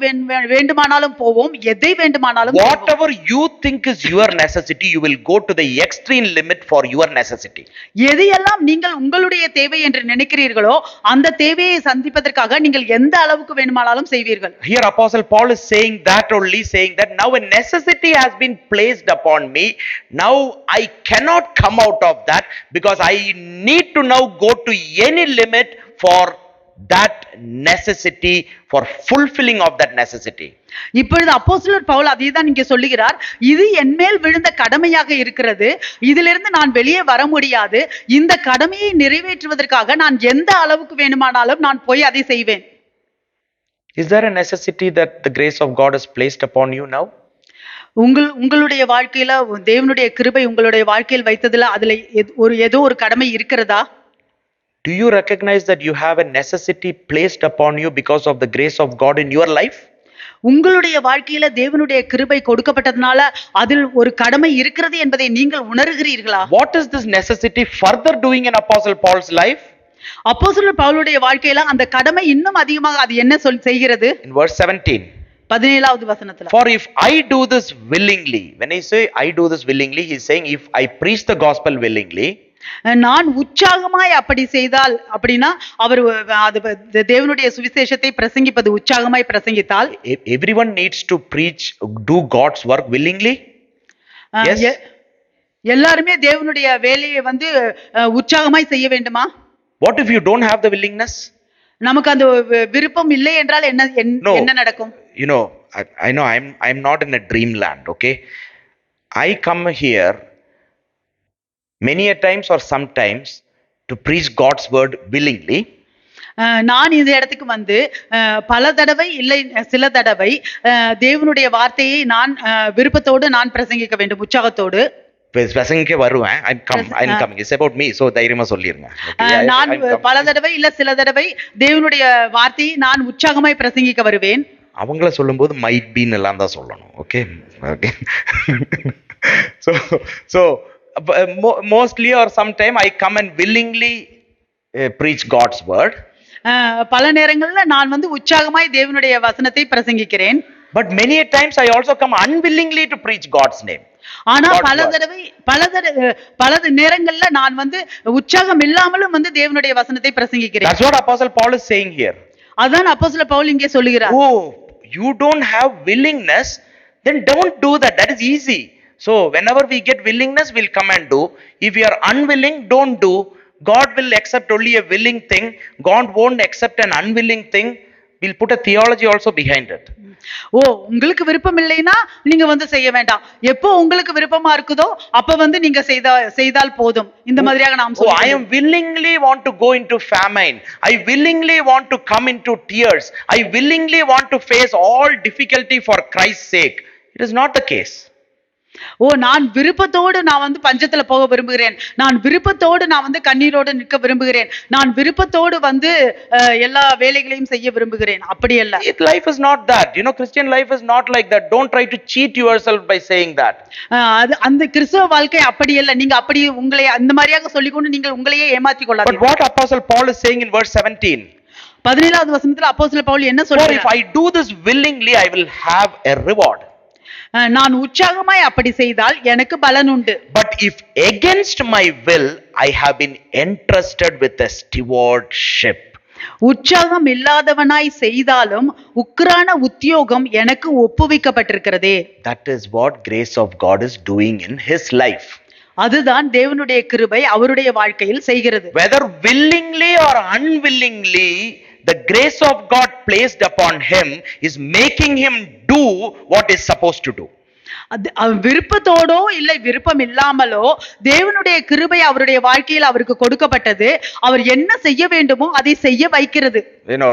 வேண்டுமானாலும் போவோம், எதை வேண்டுமானாலும். Whatever you think is your necessity, you will go to the extreme limit for your necessity. எதையெல்லாம் நீங்கள் உங்களுடைய தேவை என்று நினைக்கிறீர்களோ அந்த தேவையை சந்திப்பதற்காக நீங்கள் எந்த அளவுக்கு வேண்டுமானாலும் செய்வீர்கள். Here Apostle Paul is saying that now a necessity has been placed upon me. Now I cannot come out of that because I need to now go to any limit for that necessity, for fulfilling of that necessity. இப்பொழுது அப்போஸ்தலர் பவுல் அதைதான் இங்கே சொல்லுகிறார், இது என் மேல் விழுந்த கடமையாக இருக்கிறது, இதிலிருந்து நான் வெளியே வர முடியாது, இந்த கடமையை நிறைவேற்றுவதற்காக நான் எந்த அளவுக்கு வேண்டுமானாலும் நான் போய் அதை செய்வேன். Is there a necessity that the grace of God is placed upon you now? உங்களுடைய வாழ்க்கையில தேவனுடைய கிருபை உங்களுடைய வாழ்க்கையில் வைத்ததுல அதுல ஏதோ ஒரு கடமை இருக்கிறதா? Do you recognize that you have a necessity placed upon you because of the grace of God in your life? உங்களுடைய வாழ்க்கையில தேவனுடைய கிருபை கொடுக்கப்பட்டதனால அதில் ஒரு கடமை இருக்கிறது என்பதை நீங்கள் உணர்கிறீர்களா? What is this necessity further doing in Apostle Paul's life? அப்போஸ்தலர் பவுலுடைய வாழ்க்கையில அந்த கடமை இன்னும் அதிகமாக அது என்ன செய்கிறது? In verse 17. 17வது வசனத்துல. For if I do this willingly, when I say I do this willingly, he is saying if I preach the gospel willingly, நான் உற்சாகமாய் அப்படி செய்தால் அப்படின்னா அவர் அது தேவனுடைய சுவிசேஷத்தை பிரசங்கிப்பது உற்சாகமாய் பிரசங்கித்தால் Everyone needs to preach, do God's work willingly. Yes. எல்லாருமே தேவனுடைய வேலையை வந்து உற்சாகமாய் செய்ய வேண்டுமா? What if you don't have the willingness? நமக்கு அந்த விருப்பம் இல்லை என்றால் என்ன நடக்கும்? You know, I know I'm not in a dreamland, okay? I come here many a times or sometimes to preach God's word willingly. நான் இந்த இடத்துக்கு வந்து பல தடவை இல்லை சில தடவை தேவனுடைய வார்த்தையை நான் விருப்பத்தோடு நான் பிரசங்கிக்க வேண்டும், உற்சாகத்தோடு பிரசங்கிக்க வருவேன். I'm coming. It's about me. So தைரியமா சொல்லிருங்க. நான் பல தடவை இல்ல சில தடவை தேவனுடைய வார்த்தையை நான் உற்சாகமாய் பிரசங்கிக்க வருவேன். அவங்கள சொல்லும்போது might be எல்லாம் தான் சொல்லணும். Okay okay. So mostly or sometime I come and willingly preach God's word. பல நேரங்கள்ல நான் வந்து உற்சாகமாய் தேவனுடைய வசனத்தை பிரசங்கிக்கிறேன். But many a times I also come unwillingly to preach God's name. ஆனா பல நேரங்கள்ல நான் வந்து உற்சாகம் இல்லாமலும் வந்து தேவனுடைய வசனத்தை பிரசங்கிக்கிறேன். That's what Apostle Paul is saying here. அதான் அப்போஸ்தலர் பவுல் இங்கே சொல்லுகிறார். Oh, you don't have willingness, then don't do that. That is easy. So whenever we get willingness, we'll come and do. If you are unwilling, don't do. God will accept only a willing thing. God won't accept an unwilling thing. We'll put a theology also behind it. ஓ, உங்களுக்கு விருப்பம் இல்லைன்னா நீங்க வந்து செய்ய வேண்டாம். எப்போ உங்களுக்கு விருப்பமா இருக்குதோ அப்ப வந்து நீங்க செய்தால் போதும். இந்த மாதிரியாக நாம் சொல்றோம். I am willingly want to go into famine. I willingly want to come into tears. I willingly want to face all difficulty for Christ's sake. It is not the case. ஓ, நான் விருப்பத்தோடு நான் வந்து பஞ்சத்துல போக விரும்புகிறேன், நான் விருப்பத்தோடு நான் வந்து கண்ணீரோடு நிற்க விரும்புகிறேன், நான் விருப்பத்தோடு வந்து எல்லா வேலைகளையும் செய்ய விரும்புகிறேன். அப்படி அல்ல. Life is not that. You know, Christian life is not like that. Don't try to cheat yourself by saying that. அது அந்த கிறிஸ்தவ வாழ்க்கை அப்படி அல்ல. நீங்க அப்படி உங்களை அந்த மாதிரியாக சொல்லிக்கொண்டு நீங்கள் உங்களையே ஏமாற்றிக் கொள்ளாதீர்கள். But what Apostle Paul is saying in verse 17. 17வது வசனத்துல அப்போஸ்தலர் பவுல் என்ன சொல்றார்? For if I do this willingly, I will have a reward. நான் உற்சாகமாய் அப்படி செய்தால் எனக்கு பலன் உண்டு. But if against my will, I have been entrusted with a stewardship. உற்சாகம் இல்லாதவனாய் செய்தாலும் உக்கிரான உத்தியோகம் எனக்கு ஒப்புவிக்கப்பட்டிருக்கிறதே. That is what grace of God is doing in his life. அதுதான் தேவனுடைய கிருபை அவருடைய வாழ்க்கையில் செய்கிறது. Whether willingly or unwillingly, the grace of God placed upon him is making him do what is supposed to do. விருப்பத்தோடோ இல்லை விருப்பம் இல்லாமலோ தேவனுடைய கிருபை அவருடைய வாழ்க்கையில் அவருக்கு கொடுக்கப்பட்டது. அவர் என்ன செய்ய வேண்டுமோ அதை செய்ய வைக்கிறது. You know,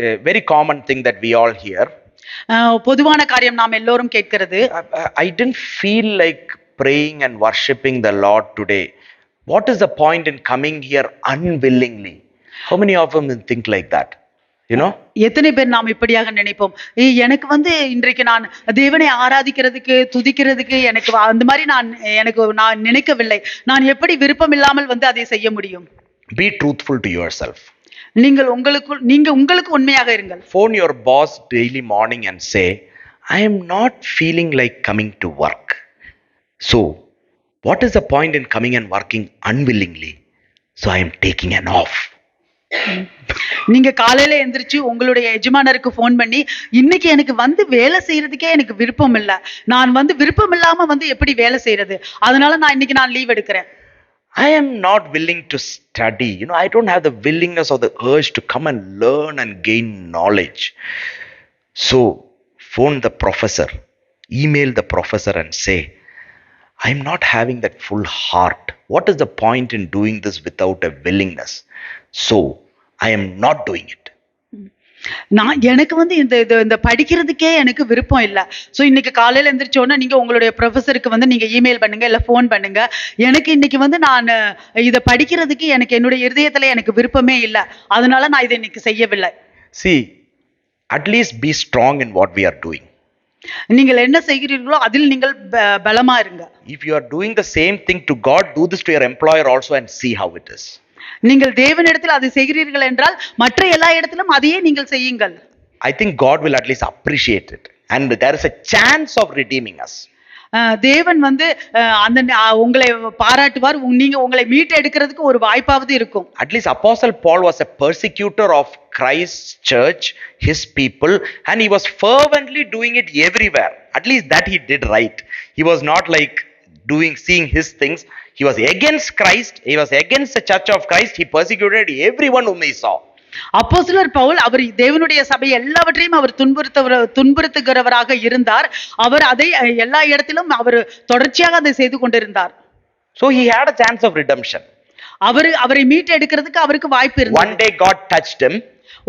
a very common thing that we all hear. பொதுவான காரியம் நாம் எல்லோரும் கேட்கிறது. I didn't feel like praying and worshiping the Lord today. What is the point in coming here unwillingly? How many of them think like that? You know? எத்தனை பேர் நாம் இப்படியாக நினைப்போம், எனக்கு வந்து இன்றைக்கு நான் தேவனை ஆராதிக்கிறதுக்கு துதிக்கிறதுக்கு எனக்கு அந்த மாதிரி நான் நினைக்கவில்லை, நான் எப்படி விருப்பம் இல்லாமல் வந்து அதை செய்ய முடியும்? Be truthful to yourself. நீங்க உங்களுக்கு உண்மையாக இருங்கள். Phone your boss daily morning and say, I am not feeling like coming to work. So, what is the point in coming and working unwillingly? So I am taking an off. நீங்க காலையில எந்திரிச்சு உங்களுடைய எஜமானருக்கு phone பண்ணி, இன்னைக்கு எனக்கு வந்து வேலை செய்யறதுக்கே எனக்கு விருப்பம் இல்ல, நான் வந்து விருப்பம் இல்லாம வந்து எப்படி வேலை செய்யறது, அதனால நான் இன்னைக்கு லீவ் எடுக்கிறேன். I am not willing to study. You know, I don't have the willingness or the urge to come and learn and gain knowledge. So, phone the professor, email the professor and say, I am not having that full heart. What is the point in doing this without a willingness? So, I am not doing it. எனக்கு வந்து இந்த படிக்கிறதுக்கே எனக்கு விருப்பம் இல்ல. So இன்னைக்கு காலையில எந்திரிச்சோன்னா நீங்க உங்களுடைய ப்ரொஃபஸருக்கு வந்து நீங்க இமெயில் பண்ணுங்க, இல்ல போன் பண்ணுங்க, எனக்கு இன்னைக்கு வந்து நான் இத படிக்கிறதுக்கு எனக்கு என்னுடைய இதயத்துல எனக்கு விருப்பமே இல்ல, அதனால நான் இதை இன்னைக்கு செய்யவில்லை. See, at least be strong in what we are doing. நீங்கள் என்ன செய்கிறீர்களோ அதில் நீங்கள் பலமா இருங்க. If you are doing the same thing to God, do this to your employer also and see how it is. நீங்கள் தேவனிடத்தில் அதை செய்கிறீர்கள் என்றால் மற்ற எல்லா இடத்திலும் அதையே நீங்கள் செய்யுங்கள். I think God will at least appreciate it and there is a chance of redeeming us. தேவன் வந்து உங்களை பாராட்டுவார். நீங்க உங்களை மீட்டெடுக்கிறதுக்கு ஒரு வாய்ப்பாவது இருக்கும். At least Apostle Paul was a persecutor of Christ's church, his people, and he was fervently doing it everywhere. At least that he did right. He was not like seeing his things. He was against Christ. He was against the church of Christ. He persecuted everyone whom he saw. அப்போஸ்தலர் பவுல் அவர் தேவனுடைய சபை எல்லாவற்றையும் அவர் துன்புறுத்துகிறவராக இருந்தார். அவர் அதை எல்லா இடத்திலும் அவர் தொடர்ச்சியாக அதை செய்து கொண்டிருந்தார். So he had a chance of redemption. அவரை மீட்டு எடுக்கிறதுக்கு அவருக்கு வாய்ப்பு இருந்தது. One day God touched him.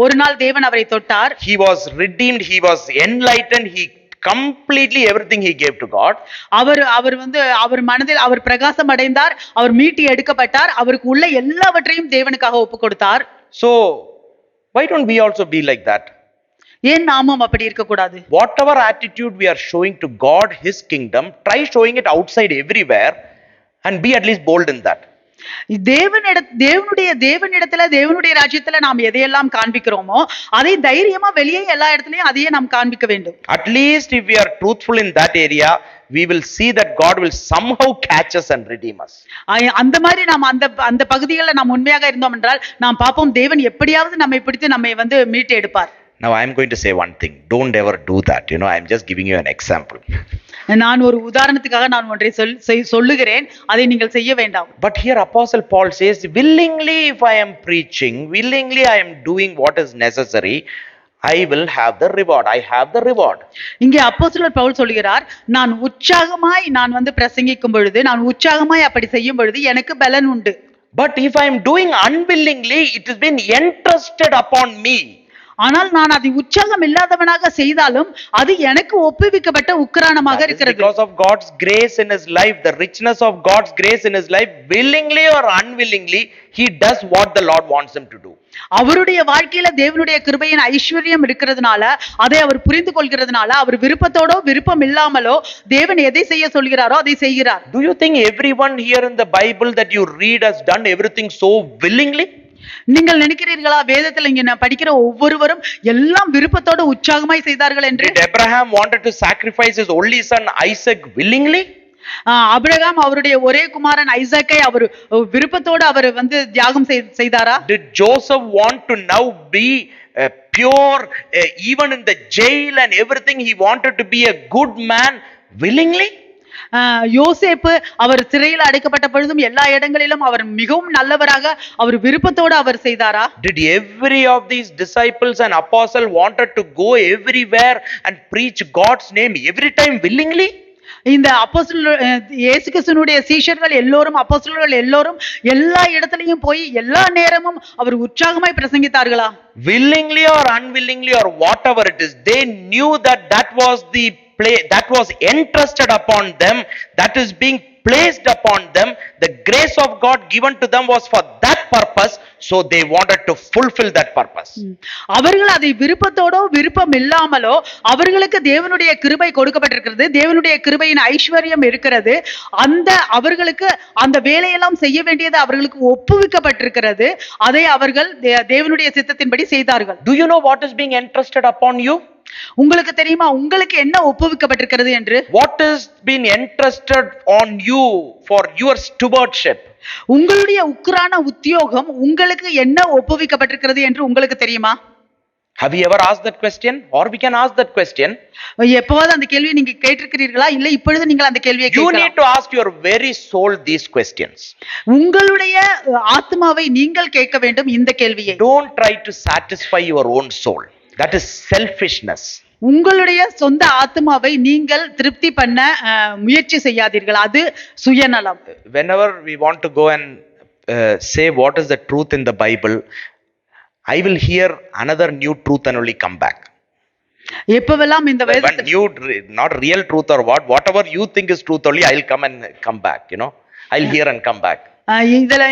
ஒரு நாள் தேவன் அவரை தொட்டார். He was redeemed. He was enlightened. He completely everything he gave to God. அவர் மனதில் அவர் பிரகாசம் அடைந்தார். அவர் மீட்டு எடுக்கப்பட்டார். அவருக்கு உள்ள எல்லாவற்றையும் தேவனுக்காக ஒப்பு கொடுத்தார். So why don't we also be like that? ஏன் நாமும் அப்படி இருக்க கூடாது? Whatever attitude we are showing to God, his kingdom, try showing it outside everywhere and be at least bold in that. தேவனுடைய ராஜ்யத்துல நாம் எதையெல்லாம் காண்பிக்கிறோமோ அதை தைரியமா வெளியே எல்லா இடத்துலயும் அதையே நாம் காண்பிக்க வேண்டும். At least if we are truthful in that area, we will see that God will somehow catch us and redeem us. அந்த மாதிரி நாம் அந்த பகுதிகளில் நாம் உண்மையாக இருந்தோம் என்றால் நாம் பாப்போம் தேவன் எப்படியாவது நம்மை பிடித்து நம்மை வந்து மீட்டு எடுப்பார். Now I am going to say one thing. Don't ever do that. I am just giving you an example. நான் ஒரு உதாரணத்துக்காக நான் ஒன்றை சொல்லுகிறேன், அதை நீங்கள் செய்ய வேண்டாம். But here Apostle Paul says, willingly if I am preaching, willingly I am doing what is necessary, I will have the reward. I have the reward. இங்கே அப்போஸ்தலர் பவுல் சொல்கிறார், நான் உற்சாகமாய் வந்து பிரசங்கிக்கும் பொழுது, நான் உற்சாகமாய் அப்படி செய்யும் பொழுது எனக்கு பலன் உண்டு. But if I am doing unwillingly, it has been entrusted upon me. ஆனால் நான் அதை உற்சாகம் இல்லாதவனாக செய்தாலும் அது எனக்கு ஒப்புவிக்கப்பட்ட உக்கிரானமாக இருக்கிறது. Because of God's grace in his life, the richness of God's grace in his life, willingly or unwillingly, he does what the Lord wants him to do. அவருடைய வாழ்க்கையில தேவனுடைய கிருபையின் ஐஸ்வர்யம் இருக்கிறதுனால, அதை அவர் புரிந்து கொள்கிறதுனால, அவர் விருப்பத்தோடோ விருப்பம் இல்லாமலோ தேவன் எதை செய்ய சொல்கிறாரோ அதை செய்கிறார். Do you think everyone here in the Bible that you read has done everything so willingly? நீங்கள் நினைக்கிறீர்களா வேதத்தில் இங்க படிக்கிற ஒவ்வொருவரும் எல்லாம் விருப்பத்தோட உற்சாகமாய் செய்தார்கள் என்று? Did Abraham wanted to sacrifice his only son Isaac willingly? Abraham அவருடைய ஒரே குமாரன் ஐசாக்கை அவர் விருப்பத்தோடு அவர் வந்து தியாகம் செய்தாரா? Did Joseph want to now be pure even in the jail and everything, he wanted to be a good man willingly? யோசேப்பு அவர் சிறையில் அடைக்கப்பட்ட பொழுதும் எல்லா இடங்களிலும் அவர் மிகவும் நல்லவராக அவர் விருப்பத்தோடு அவர் செய்தாரா? Did every of these disciples and apostle wanted to go everywhere and preach God's name every time willingly? இந்த அப்போஸ்தலர் இயேசு கிறிஸ்துவினுடைய சீஷர்கள் எல்லோரும் அப்போஸ்தலர்கள் எல்லோரும் எல்லா இடத்துலயும் போய் எல்லா நேரமும் அவர் உற்சாகமாய் பிரசங்கித்தார்களா? Willingly or unwillingly or whatever it is, they knew that was the that was entrusted upon them, that is being placed upon them. The grace of God given to them was for that purpose, so they wanted to fulfill that purpose. அவர்கள் அதை விருப்பத்தோடோ விருப்பம் இல்லாமலோ அவர்களுக்கு தேவனுடைய கிருபை கொடுக்கப்பட்டிருக்கிறது, தேவனுடைய கிருபையின் ஐஸ்வர்யம் இருக்கிறது, அந்த அவர்களுக்கு அந்த வேலையெல்லாம் செய்ய வேண்டியது அவர்களுக்கு ஒப்புவிக்கப்பட்டிருக்கிறது, அதை அவர்கள் தேவனுடைய சித்தத்தின்படி செய்தார்கள். Do you know what is being entrusted upon you? உங்களுக்கு தெரியுமா உங்களுக்கு என்ன ஒப்புவிக்கப்பட்டிருக்கிறது என்று? What is been entrusted on you for your stewardship? உங்களுடைய உக்கிரான உத்தியோகம் உங்களுக்கு என்ன ஒப்புவிக்கப்பட்டிருக்கிறது என்று உங்களுக்கு தெரியுமா? Have you ever asked that question? Or we can ask that question. எப்பவாவது அந்த கேள்வியை நீங்க கேட்டிருக்கிறீர்களா? இல்ல இப்பொழுது நீங்கள் அந்த கேள்வியை கேட்கலாம். You need to ask your very soul these questions. உங்களுடைய ஆத்மாவை நீங்கள் கேட்க வேண்டும் இந்த கேள்வியை. Don't try to satisfy your own soul. That is selfishness. உங்களுடைய சொந்த ஆத்மாவை நீங்கள் திருப்தி பண்ண முயற்சி செய்யாதீர்கள், அது சுயநலம். Whenever we want to go and say what is the truth in the Bible, I will hear another new truth and only come back. எப்பவெல்லாம் இந்த வேதத்தில் new, not real truth or whatever you think is truth only, I'll come back, I'll hear and come back. இதுல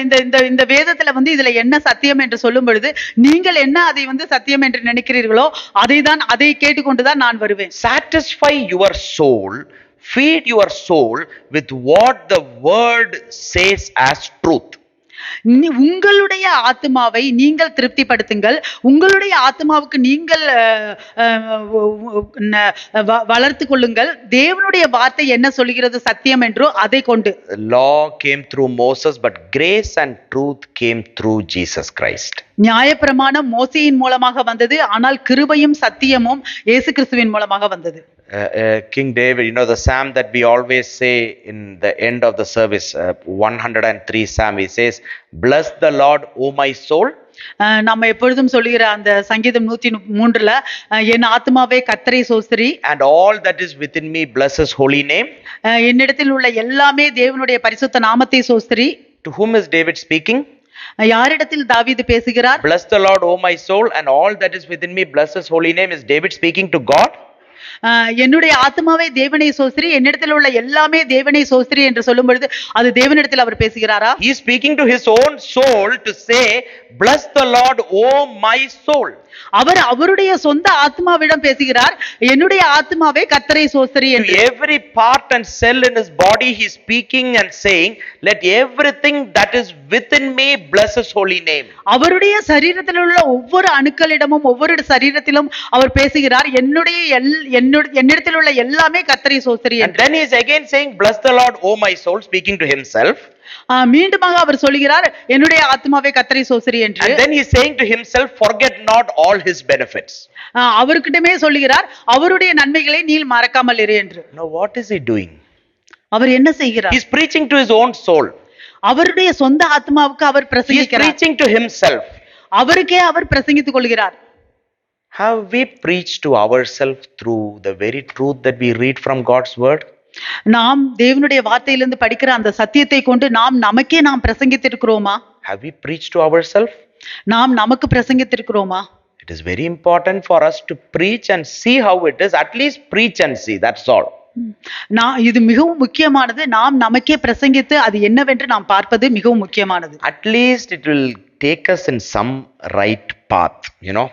இந்த வேதத்துல வந்து இதுல என்ன சத்தியம் என்று சொல்லும் பொழுது நீங்கள் என்ன அதை வந்து சத்தியம் என்று நினைக்கிறீர்களோ அதை கேட்டுக்கொண்டுதான் நான் வருவேன். Satisfy your soul, feed your soul with what the word says as truth. உங்களுடைய ஆத்துமாவை நீங்கள் திருப்திப்படுத்துங்கள், உங்களுடைய ஆத்துமாவுக்கு நீங்கள் வளர்த்து கொள்ளுங்கள். தேவனுடைய வார்த்தை என்ன சொல்கிறது சத்தியம் என்றோ அதை கொண்டு. The law came through Moses, but grace and truth came through Jesus Christ. நியாயப்பிரமாணம் மோசேயின் மூலமாக வந்தது, ஆனால் கிருபையும் சத்தியமும் இயேசு கிறிஸ்துவின் மூலமாக வந்தது. King David, you know the psalm that we always say in the end of the service, 103 psalm, he says, bless the Lord, O my soul. நம்ம எப்பொழுதும் சொல்லுகிற அந்த சங்கீதம் 103ல என் ஆத்துமாவே கர்த்தரை சோஸ்திரி, and all that is within me bless his holy name. என்னிடத்தில் உள்ள எல்லாமே தேவனுடைய பரிசுத்த நாமத்தை சோஸ்திரி. To whom is David speaking? யாரிடத்தில் தாவீது பேசுகிறார்? Bless the Lord, O my soul, and all that is within me bless his holy name. Is David speaking to God? என்னுடைய ஆத்மாவை தேவனை சோஸ்திரி, என்னிடத்தில் உள்ள எல்லாமே தேவனை சோஸ்திரி என்று சொல்லும் பொழுது அது தேவனிடத்தில் அவர் பேசுகிறாரா? He is speaking to his own soul to say, bless the Lord, O my soul. அவர் அவருடைய சொந்த ஆத்மாவிடம் பேசுகிறார், என்னுடைய ஆத்மாவே கர்த்தரை சோஸ்திரி என்று. To every part and cell in his body he is speaking and saying, let everything that is within me bless his holy name. அவருடைய சரீரத்தில் உள்ள ஒவ்வொரு அணுக்களிடமும் ஒவ்வொரு சரீரத்திலும் அவர் பேசுகிறார், என்னிடத்தில் உள்ள எல்லாமே கர்த்தரை சோஸ்திரி என்று. And then he is again saying, bless the Lord, O my soul, speaking to himself. மீண்டுமாக அவர் சொல்கிறார், என்னுடைய ஆத்மாவே கர்த்தரை சோஸ்திரி என்று. And then he is saying to himself, forget not all his benefits. அவர்கிட்டமே சொல்கிறார், அவருடைய நன்மைகளை நீ மறக்காமல் இரு என்று. Now what is he doing? அவர் என்ன செய்கிறார்? He is preaching to his own soul. அவருடைய சொந்த ஆத்மாவுக்கு அவர் பிரசங்கிக்கிறார். He is preaching to himself. அவருக்கே அவர் பிரசங்கித்துக் கொள்கிறார். Have we preached to ourselves through the very truth that we read from God's word? நாம் தேவனுடைய வார்த்தையிலிருந்து படிக்கிற அந்த சத்தியத்தை கொண்டு நமக்கே நாம் பிரசங்கித்திருக்கிறோமா? Have we preached to ourselves? நாம் நமக்கு பிரசங்கித்திருக்கிறோமா? It is very important for us to preach and see how it is. At least preach and see, that's all. இது மிகவும் முக்கியமானது. நாம் நமக்கே பிரசங்கித்து அது என்னவென்று நாம் பார்ப்பது மிகவும் முக்கியமானது. At least it will take us in some right path, you know.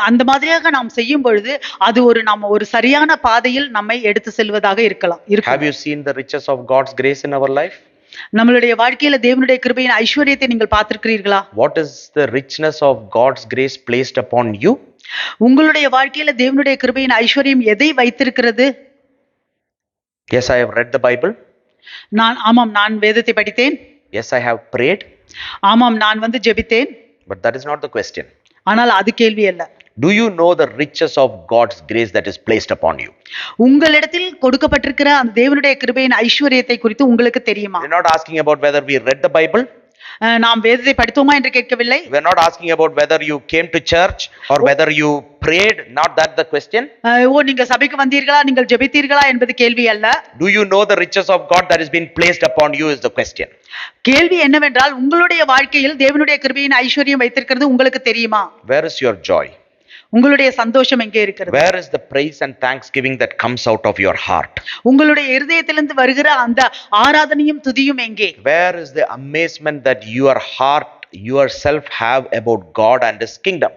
அந்த மாதிரியாக நாம் செய்யும் பொழுது அது நம்ம ஒரு சரியான பாதையில் நம்மை எடுத்து செல்வதாக இருக்கலாம். Have you seen the riches of God's grace in our life? நம்மளுடைய வாழ்க்கையில தேவனுடைய கிருபையின் ஐஸ்வரியத்தை நீங்கள் பார்த்திருக்கிறீர்களா? What is the richness of God's grace placed upon you? உங்களுடைய வாழ்க்கையில தேவனுடைய கிருபையின் ஐஸ்வரியம் எதை வைத்திருக்கிறது? Yes, I have read the Bible. ஆமாம், நான் வேதத்தை படித்தேன். Yes, I have prayed. ஆமாம், நான் ஜெபித்தேன். But that is not the question. ஆனால் அது கேள்வி அல்ல. Do you know the riches of God's grace that is placed upon you? உங்களிடத்தில் கொடுக்கப்பட்டிருக்கிற அந்த தேவனுடைய கிருபையின் ஐஸ்வரியத்தை குறித்து உங்களுக்கு தெரியுமா? We are not asking about whether we read the Bible. நாம் வேதத்தை படித்தோமா என்று கேட்கவில்லை. We are not asking about whether you came to church or whether you prayed. Not that the question. நீங்க சபைக்கு வந்தீர்களா, நீங்கள் ஜெபித்தீர்களா என்பது கேள்வி அல்ல. Do you know the riches of God that has been placed upon you is the question. கேள்வி என்னவென்றால் உங்களுடைய வாழ்க்கையில் தேவனுடைய கிருபையின் ஐஸ்வரியம் வைத்திருக்கிறது உங்களுக்கு தெரியுமா? Where is your joy? உங்களுடைய சந்தோஷம் எங்கே இருக்கிறது? Where is the praise and thanksgiving that comes out of your heart? உங்களுடைய இருதயத்திலிருந்து வருகிற அந்த ஆராதனையும் துதியும் எங்கே? Where is the amazement that your heart yourself have about God and his kingdom?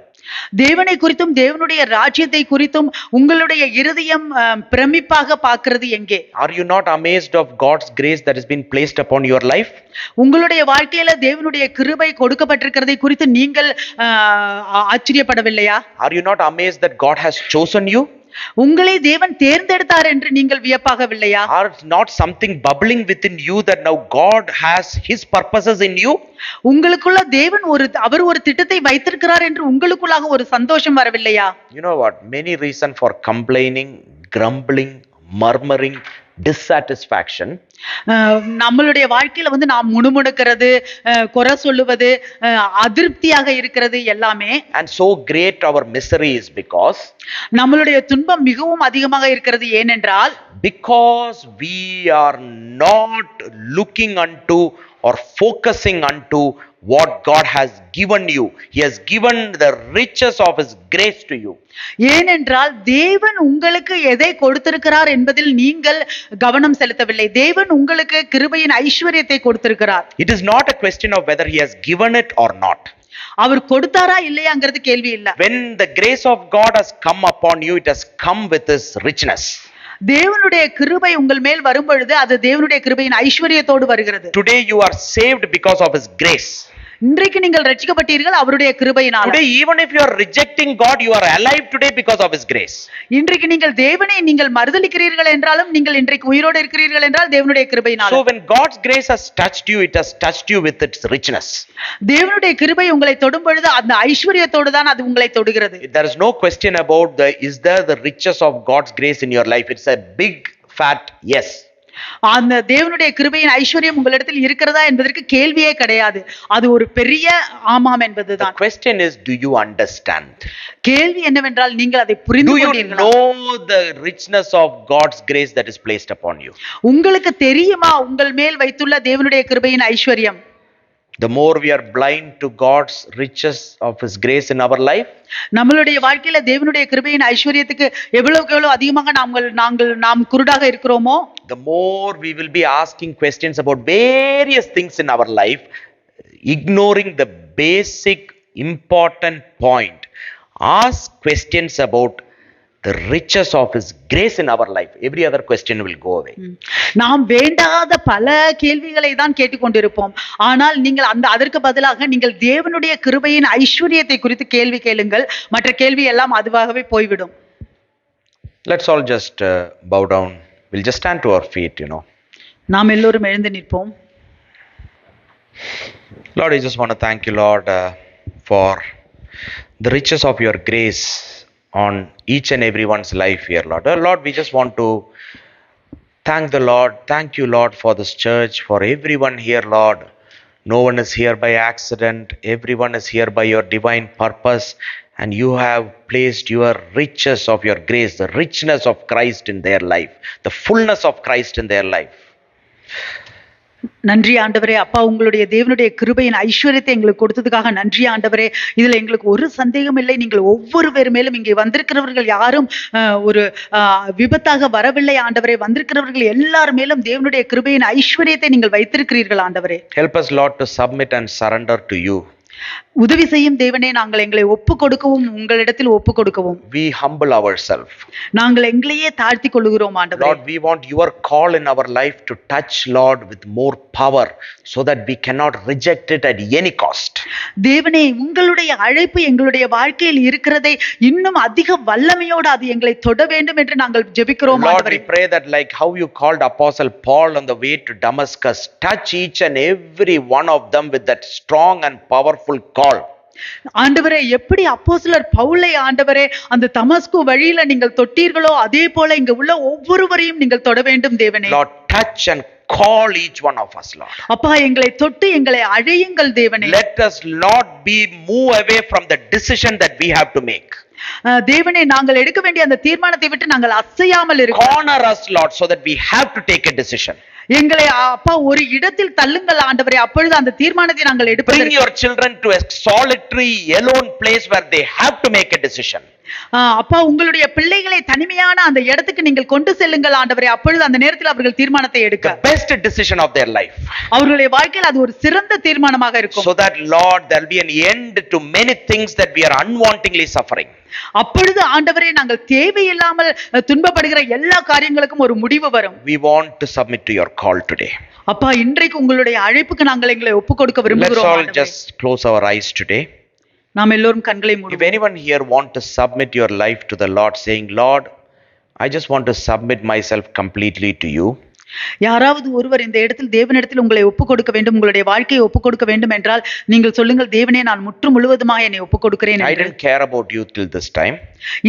தேவனை குறித்தும் தேவனுடைய ராஜ்யத்தை குறித்தும் உங்களுடைய இருதயம் பிரமிப்பாக பார்க்கிறது எங்கே? Are you not amazed of God's grace that has been placed upon your life? உங்களுடைய வாழ்க்கையில தேவனுடைய கிருபை கொடுக்கப்பட்டிருக்கிறதை குறித்து நீங்கள் ஆச்சரியப்படவில்லையா? Are you not amazed that God has chosen you? உங்களை தேவன் தேர்ந்தெடுத்தார் என்று நீங்கள் வியப்பாகவில்லையா? Or not something bubbling within you that now God has his purposes in you? உங்களுக்குள்ள தேவன் அவர் ஒரு திட்டத்தை வைத்திருக்கிறார் என்று உங்களுக்குள்ளாக ஒரு சந்தோஷம் வரவில்லையா? You know what? Many reasons for complaining, grumbling, murmuring, dissatisfaction. நம்மளுடைய வாழ்க்கையில நாம் முணுமுணுக்கிறது, குறை சொல்லுவது, அதிருப்தியாக இருக்கிறது எல்லாமே. And so great our misery is because நம்மளுடைய துன்பம் மிகவும் அதிகமாக இருக்கிறது. ஏனென்றால் because we are not looking unto or focusing unto what God has given you. He has given the riches of his grace to you. ஏனென்றால் தேவன் உங்களுக்கு எதை கொடுத்திருக்கிறார் என்பதில் நீங்கள் கவனம் செலுத்தவில்லை. தேவன் உங்களுக்கு கிருபையின் ஐஸ்வரியத்தை கொடுத்திருக்கிறார். It is not a question of whether he has given it or not. அவர் கொடுத்தாரா இல்லையாங்கிறது கேள்வி இல்ல. When the grace of God has come upon you, it has come with his richness. தேவனுடைய கிருபை உங்கள் மேல் வரும் பொழுது அது தேவனுடைய கிருபையின் ஐஸ்வர்யத்தோடு வருகிறது. Today you are saved because of His grace. இன்றைக்கு நீங்கள் ரட்சிக்கப்பட்டீர்கள் அவருடைய கிருபையினால். Today even if you are rejecting God, you are alive today because of His grace. இன்றைக்கு நீங்கள் தேவனை நீங்கள் மறுதலிக்கிறீர்கள் என்றாலும் நீங்கள் இன்றைக்கு உயிரோடு இருக்கிறீர்கள் என்றால் தேவனுடைய கிருபையினால். So when God's grace has touched you, it has touched you with its richness. தேவனுடைய கிருபை உங்களை தொடும் பொழுது அந்த ஐஸ்வர்யத்தோடு தான் அது உங்களை தொடுகிறது. There is no question about is there the riches of God's grace in your life? It's a big fat yes. அந்த தேவனுடைய கிருபையின் ஐஸ்வர்யம் உங்களிடத்தில் இருக்கிறதா என்பதற்கு கேள்வியே கிடையாது. அது ஒரு பெரிய ஆமாம் என்பதுதான். The question is, do you understand? கேள்வி என்னவென்றால் நீங்கள் அதை புரிந்து கொண்டீர்களா? Do you know the richness of God's grace that is placed upon you? உங்களுக்கு தெரியுமா உங்கள் மேல் வைத்துள்ள தேவனுடைய கிருபையின் ஐஸ்வர்யம்? The more we are blind to God's riches of His grace in our life, நம்மளுடைய வாழ்க்கையில தேவனுடைய கிருபையின் ஐஸ்வர்யத்துக்கு எவ்வளவுக்கு எவ்வளவு அதிகமாக நாம் குருடாக இருக்கிறோமோ, the more we will be asking questions about various things in our life, ignoring the basic important point. Ask questions about the riches of His grace in our life. Every other question will go away. நாம் வேண்டாத பல கேள்விகளை தான் கேட்டுக்கொண்டிருப்போம். ஆனால் நீங்கள் அதற்கு பதிலாக நீங்கள் தேவனுடைய கிருபையின் ஐஸ்வர்யத்தை குறித்து கேள்வி கேளுங்கள். மற்ற கேள்வி எல்லாம் அதுவாகவே போய்விடும். Let's all just bow down. We'll just stand to our feet, நாம் எல்லோரும் எழுந்து நிற்போம். Lord, I just want to thank you, Lord, for the riches of your grace on each and everyone's life here, Lord. Lord, we just want to thank the Lord. Thank you, Lord, for this church, for everyone here, Lord. No one is here by accident. Everyone is here by your divine purpose. And you have placed your riches of your grace, the richness of Christ in their life, the fullness of Christ in their life. நன்றி ஆண்டவரே. அப்பா, உங்களுடைய தேவனுடைய கிருபையின் ஐஸ்வர்யத்தை எங்களுக்கு கொடுத்ததுக்காக நன்றி ஆண்டவரே. இதுல எங்களுக்கு ஒரு சந்தேகம் இல்லை. நீங்கள் ஒவ்வொரு மேலும் இங்கே வந்திருக்கிறவர்கள் யாரும் ஒரு விபத்தாக வரவில்லை ஆண்டவரே. வந்திருக்கிறவர்கள் எல்லார் மேலும் தேவனுடைய கிருபையின் ஐஸ்வர்யத்தை நீங்கள் வைத்திருக்கிறீர்கள் ஆண்டவரே. Help us, Lord, to submit and surrender to you. உதவி செய்யும் தேவனே, நாங்கள் எங்களை ஒப்பு கொடுக்கவும் உங்களிடத்தில் ஒப்பு கொடுக்கவும். We humble ourselves. நாங்கள் எங்களையே தாழ்த்தி கொள்கிறோம் ஆண்டவரே. Lord, we want your call in our life to touch, Lord, with more power so that we cannot reject it at any cost. தேவனே, உங்களுடைய அழைப்பு எங்களுடைய வாழ்க்கையில் இருக்கிறதை இன்னும் அதிக வல்லமையோடு அது எங்களை தொட வேண்டும் என்று நாங்கள் ஜெபிக்கிறோம் ஆண்டவரே. Lord, we pray that like how you called Apostle Paul on the way to Damascus, touch each and every one of them with that strong and powerful call. ஆண்டவரே, எப்படி அப்போஸ்தலர் பவுலை ஆண்டவரே அந்த தமஸ்கு வழியில நீங்கள் தொட்டீர்களோ அதே போல இங்க உள்ள ஒவ்வொருவரையும் நீங்கள் தொட வேண்டும் தேவனே. Lord, touch and call each one of us, Lord. அப்பா, எங்களை தொட்டு எங்களை அழையுங்கள் தேவனே. Let us not move away from the decision that we have to make. தேவனே, நாங்கள் எடுக்க வேண்டிய அந்த தீர்மானத்தை விட்டு நாங்கள் அசையாமல் இருக்க. Corner us, Lord, so that we have to take a decision. எங்களை அப்பா ஒரு இடத்தில் தள்ளுங்கள் ஆண்டவரே. அப்பொழுது அந்த தீர்மானத்தை நாங்கள் எடுப்போம். Bring your children to a solitary alone place where they have to make a decision. அப்பா, உங்களுடைய பிள்ளைகளை தனிமையான அந்த இடத்துக்கு நீங்கள் கொண்டு செல்லுங்கள் ஆண்டவரே. அப்பொழுது அந்த நேரத்தில் அவர்கள் தீர்மானத்தை எடுக்க. The best decision of their life. அவர்களுடைய வாழ்க்கையில் அது ஒரு சிறந்த தீர்மானமாக இருக்கும். So that, Lord, there will be an end to many things that we are unwantingly suffering. அப்பொழுது ஆண்டவரே, நாங்கள் தேவையில்லாமல் துன்பப்படுகிற எல்லா காரியங்களுக்கும் ஒரு முடிவு வரும். We want to submit to your call today. அப்பா, இன்றைக்கு உங்களுடைய அழைப்புக்கு நாங்கள் எங்களை ஒப்புக் கொடுக்க விரும்புகிறோம். Let's all just close our eyes today. நாம் எல்லோரும் கண்களை மூடுவோம். If anyone here want to submit your life to the Lord, saying, Lord, I just want to submit myself completely to you. யாராவது ஒருவர் இந்த இடத்தில் தேவனிடத்தில் உங்களை ஒப்புக் கொடுக்க வேண்டும், உங்களுடைய வாழ்க்கையை ஒப்புக் கொடுக்க வேண்டும் என்றால் நீங்கள் சொல்லுங்கள், தேவனே, நான் முற்று முழுவதுமாக என்னை ஒப்புக் கொடுக்கிறேன். I didn't care about you till this time.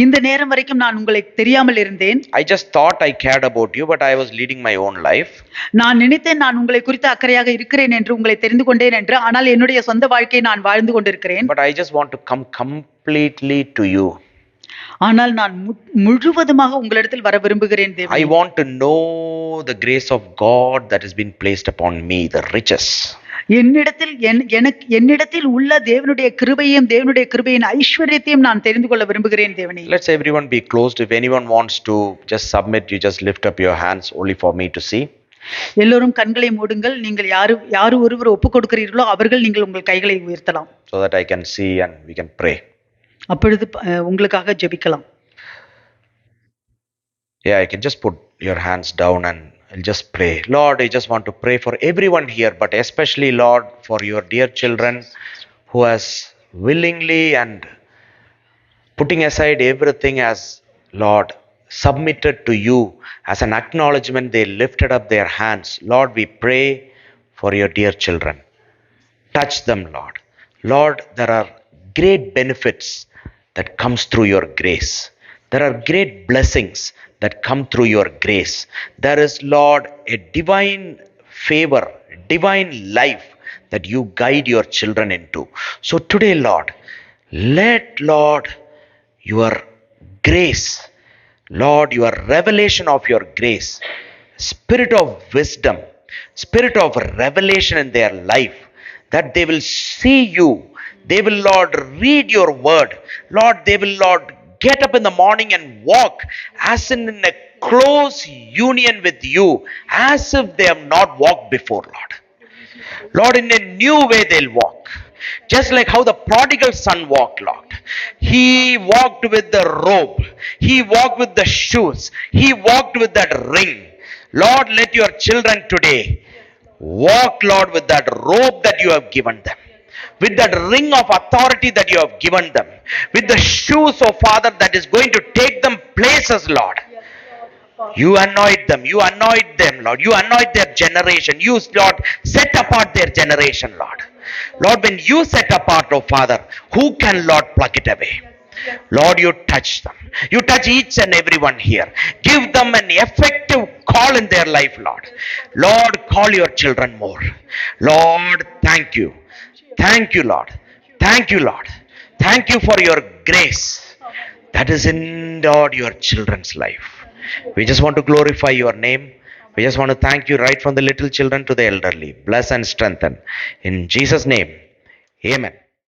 இந்த நேரம் வரைக்கும் நான் உங்களை தெரியாமல் இருந்தேன். I just thought I cared about you, but I was leading my own life. நான் நினைத்தேன் நான் உங்களை குறித்து அக்கறையாக இருக்கிறேன் என்று, உங்களை தெரிந்து கொண்டேன் என்று. ஆனால் என்னுடைய சொந்த வாழ்க்கையை நான் வாழ்ந்து கொண்டிருக்கிறேன். But I just want to come completely to you. ஆனால் நான் முழுவதுமாக உங்களிடத்தில் வர விரும்புகிறேன் தேவனே. I want to know the grace of God that has been placed upon me, the riches. என்னிடத்தில் உள்ள தேவனுடைய கிருபையையும் தேவனுடைய கிருபையின் ஐஸ்வர்யத்தையும் நான் தெரிந்து கொள்ள விரும்புகிறேன் தேவனே. Let's everyone be closed. If anyone wants to just submit, you just lift up your hands only for me to see. எல்லோரும் கண்களை மூடுங்கள். நீங்கள் யாரு ஒருவர் ஒப்புக் கொடுக்கிறீர்களோ அவர்கள் நீங்கள் உங்கள் கைகளை உயர்த்தலாம். So that I can see and we can pray. அப்பொழுது உங்களுக்காக ஜெபிக்கலாம். Yeah, you can just put your hands down and I'll just pray. Lord, I just want to pray for everyone here, but especially, Lord, for your dear children who has willingly and putting aside everything as Lord submitted to you as an acknowledgement, they lifted up their hands. Lord, we pray for your dear children. Touch them, Lord. Lord, there are great benefits that comes through your grace. There are great blessings that come through your grace. There is, Lord, a divine favor, divine life that you guide your children into. So today, Lord, let, Lord, your grace, Lord, your revelation of your grace, spirit of wisdom, spirit of revelation in their life, that they will see you. They will, Lord, read your word. Lord, they will, Lord, get up in the morning and walk as in a close union with you, as if they have not walked before, Lord. Lord, in a new way they'll walk. Just like how the prodigal son walked, Lord. He walked with the robe. He walked with the shoes. He walked with that ring. Lord, let your children today walk, Lord, with that robe that you have given them, with that ring of authority that you have given them, with the shoes, oh Father, that is going to take them places, Lord. You anoint them. You anoint them, Lord. You anoint their generation. You, Lord, set apart their generation, Lord. Lord, when you set apart, oh Father, who can, Lord, pluck it away? Lord, you touch them. You touch each and everyone here. Give them an effective call in their life, Lord. Lord, call your children more. Lord, thank you. Thank you, Lord. Thank you, Lord. Thank you for your grace that is in, Lord, your children's life. We just want to glorify your name. We just want to thank you right from the little children to the elderly. Bless and strengthen. In Jesus' name, amen.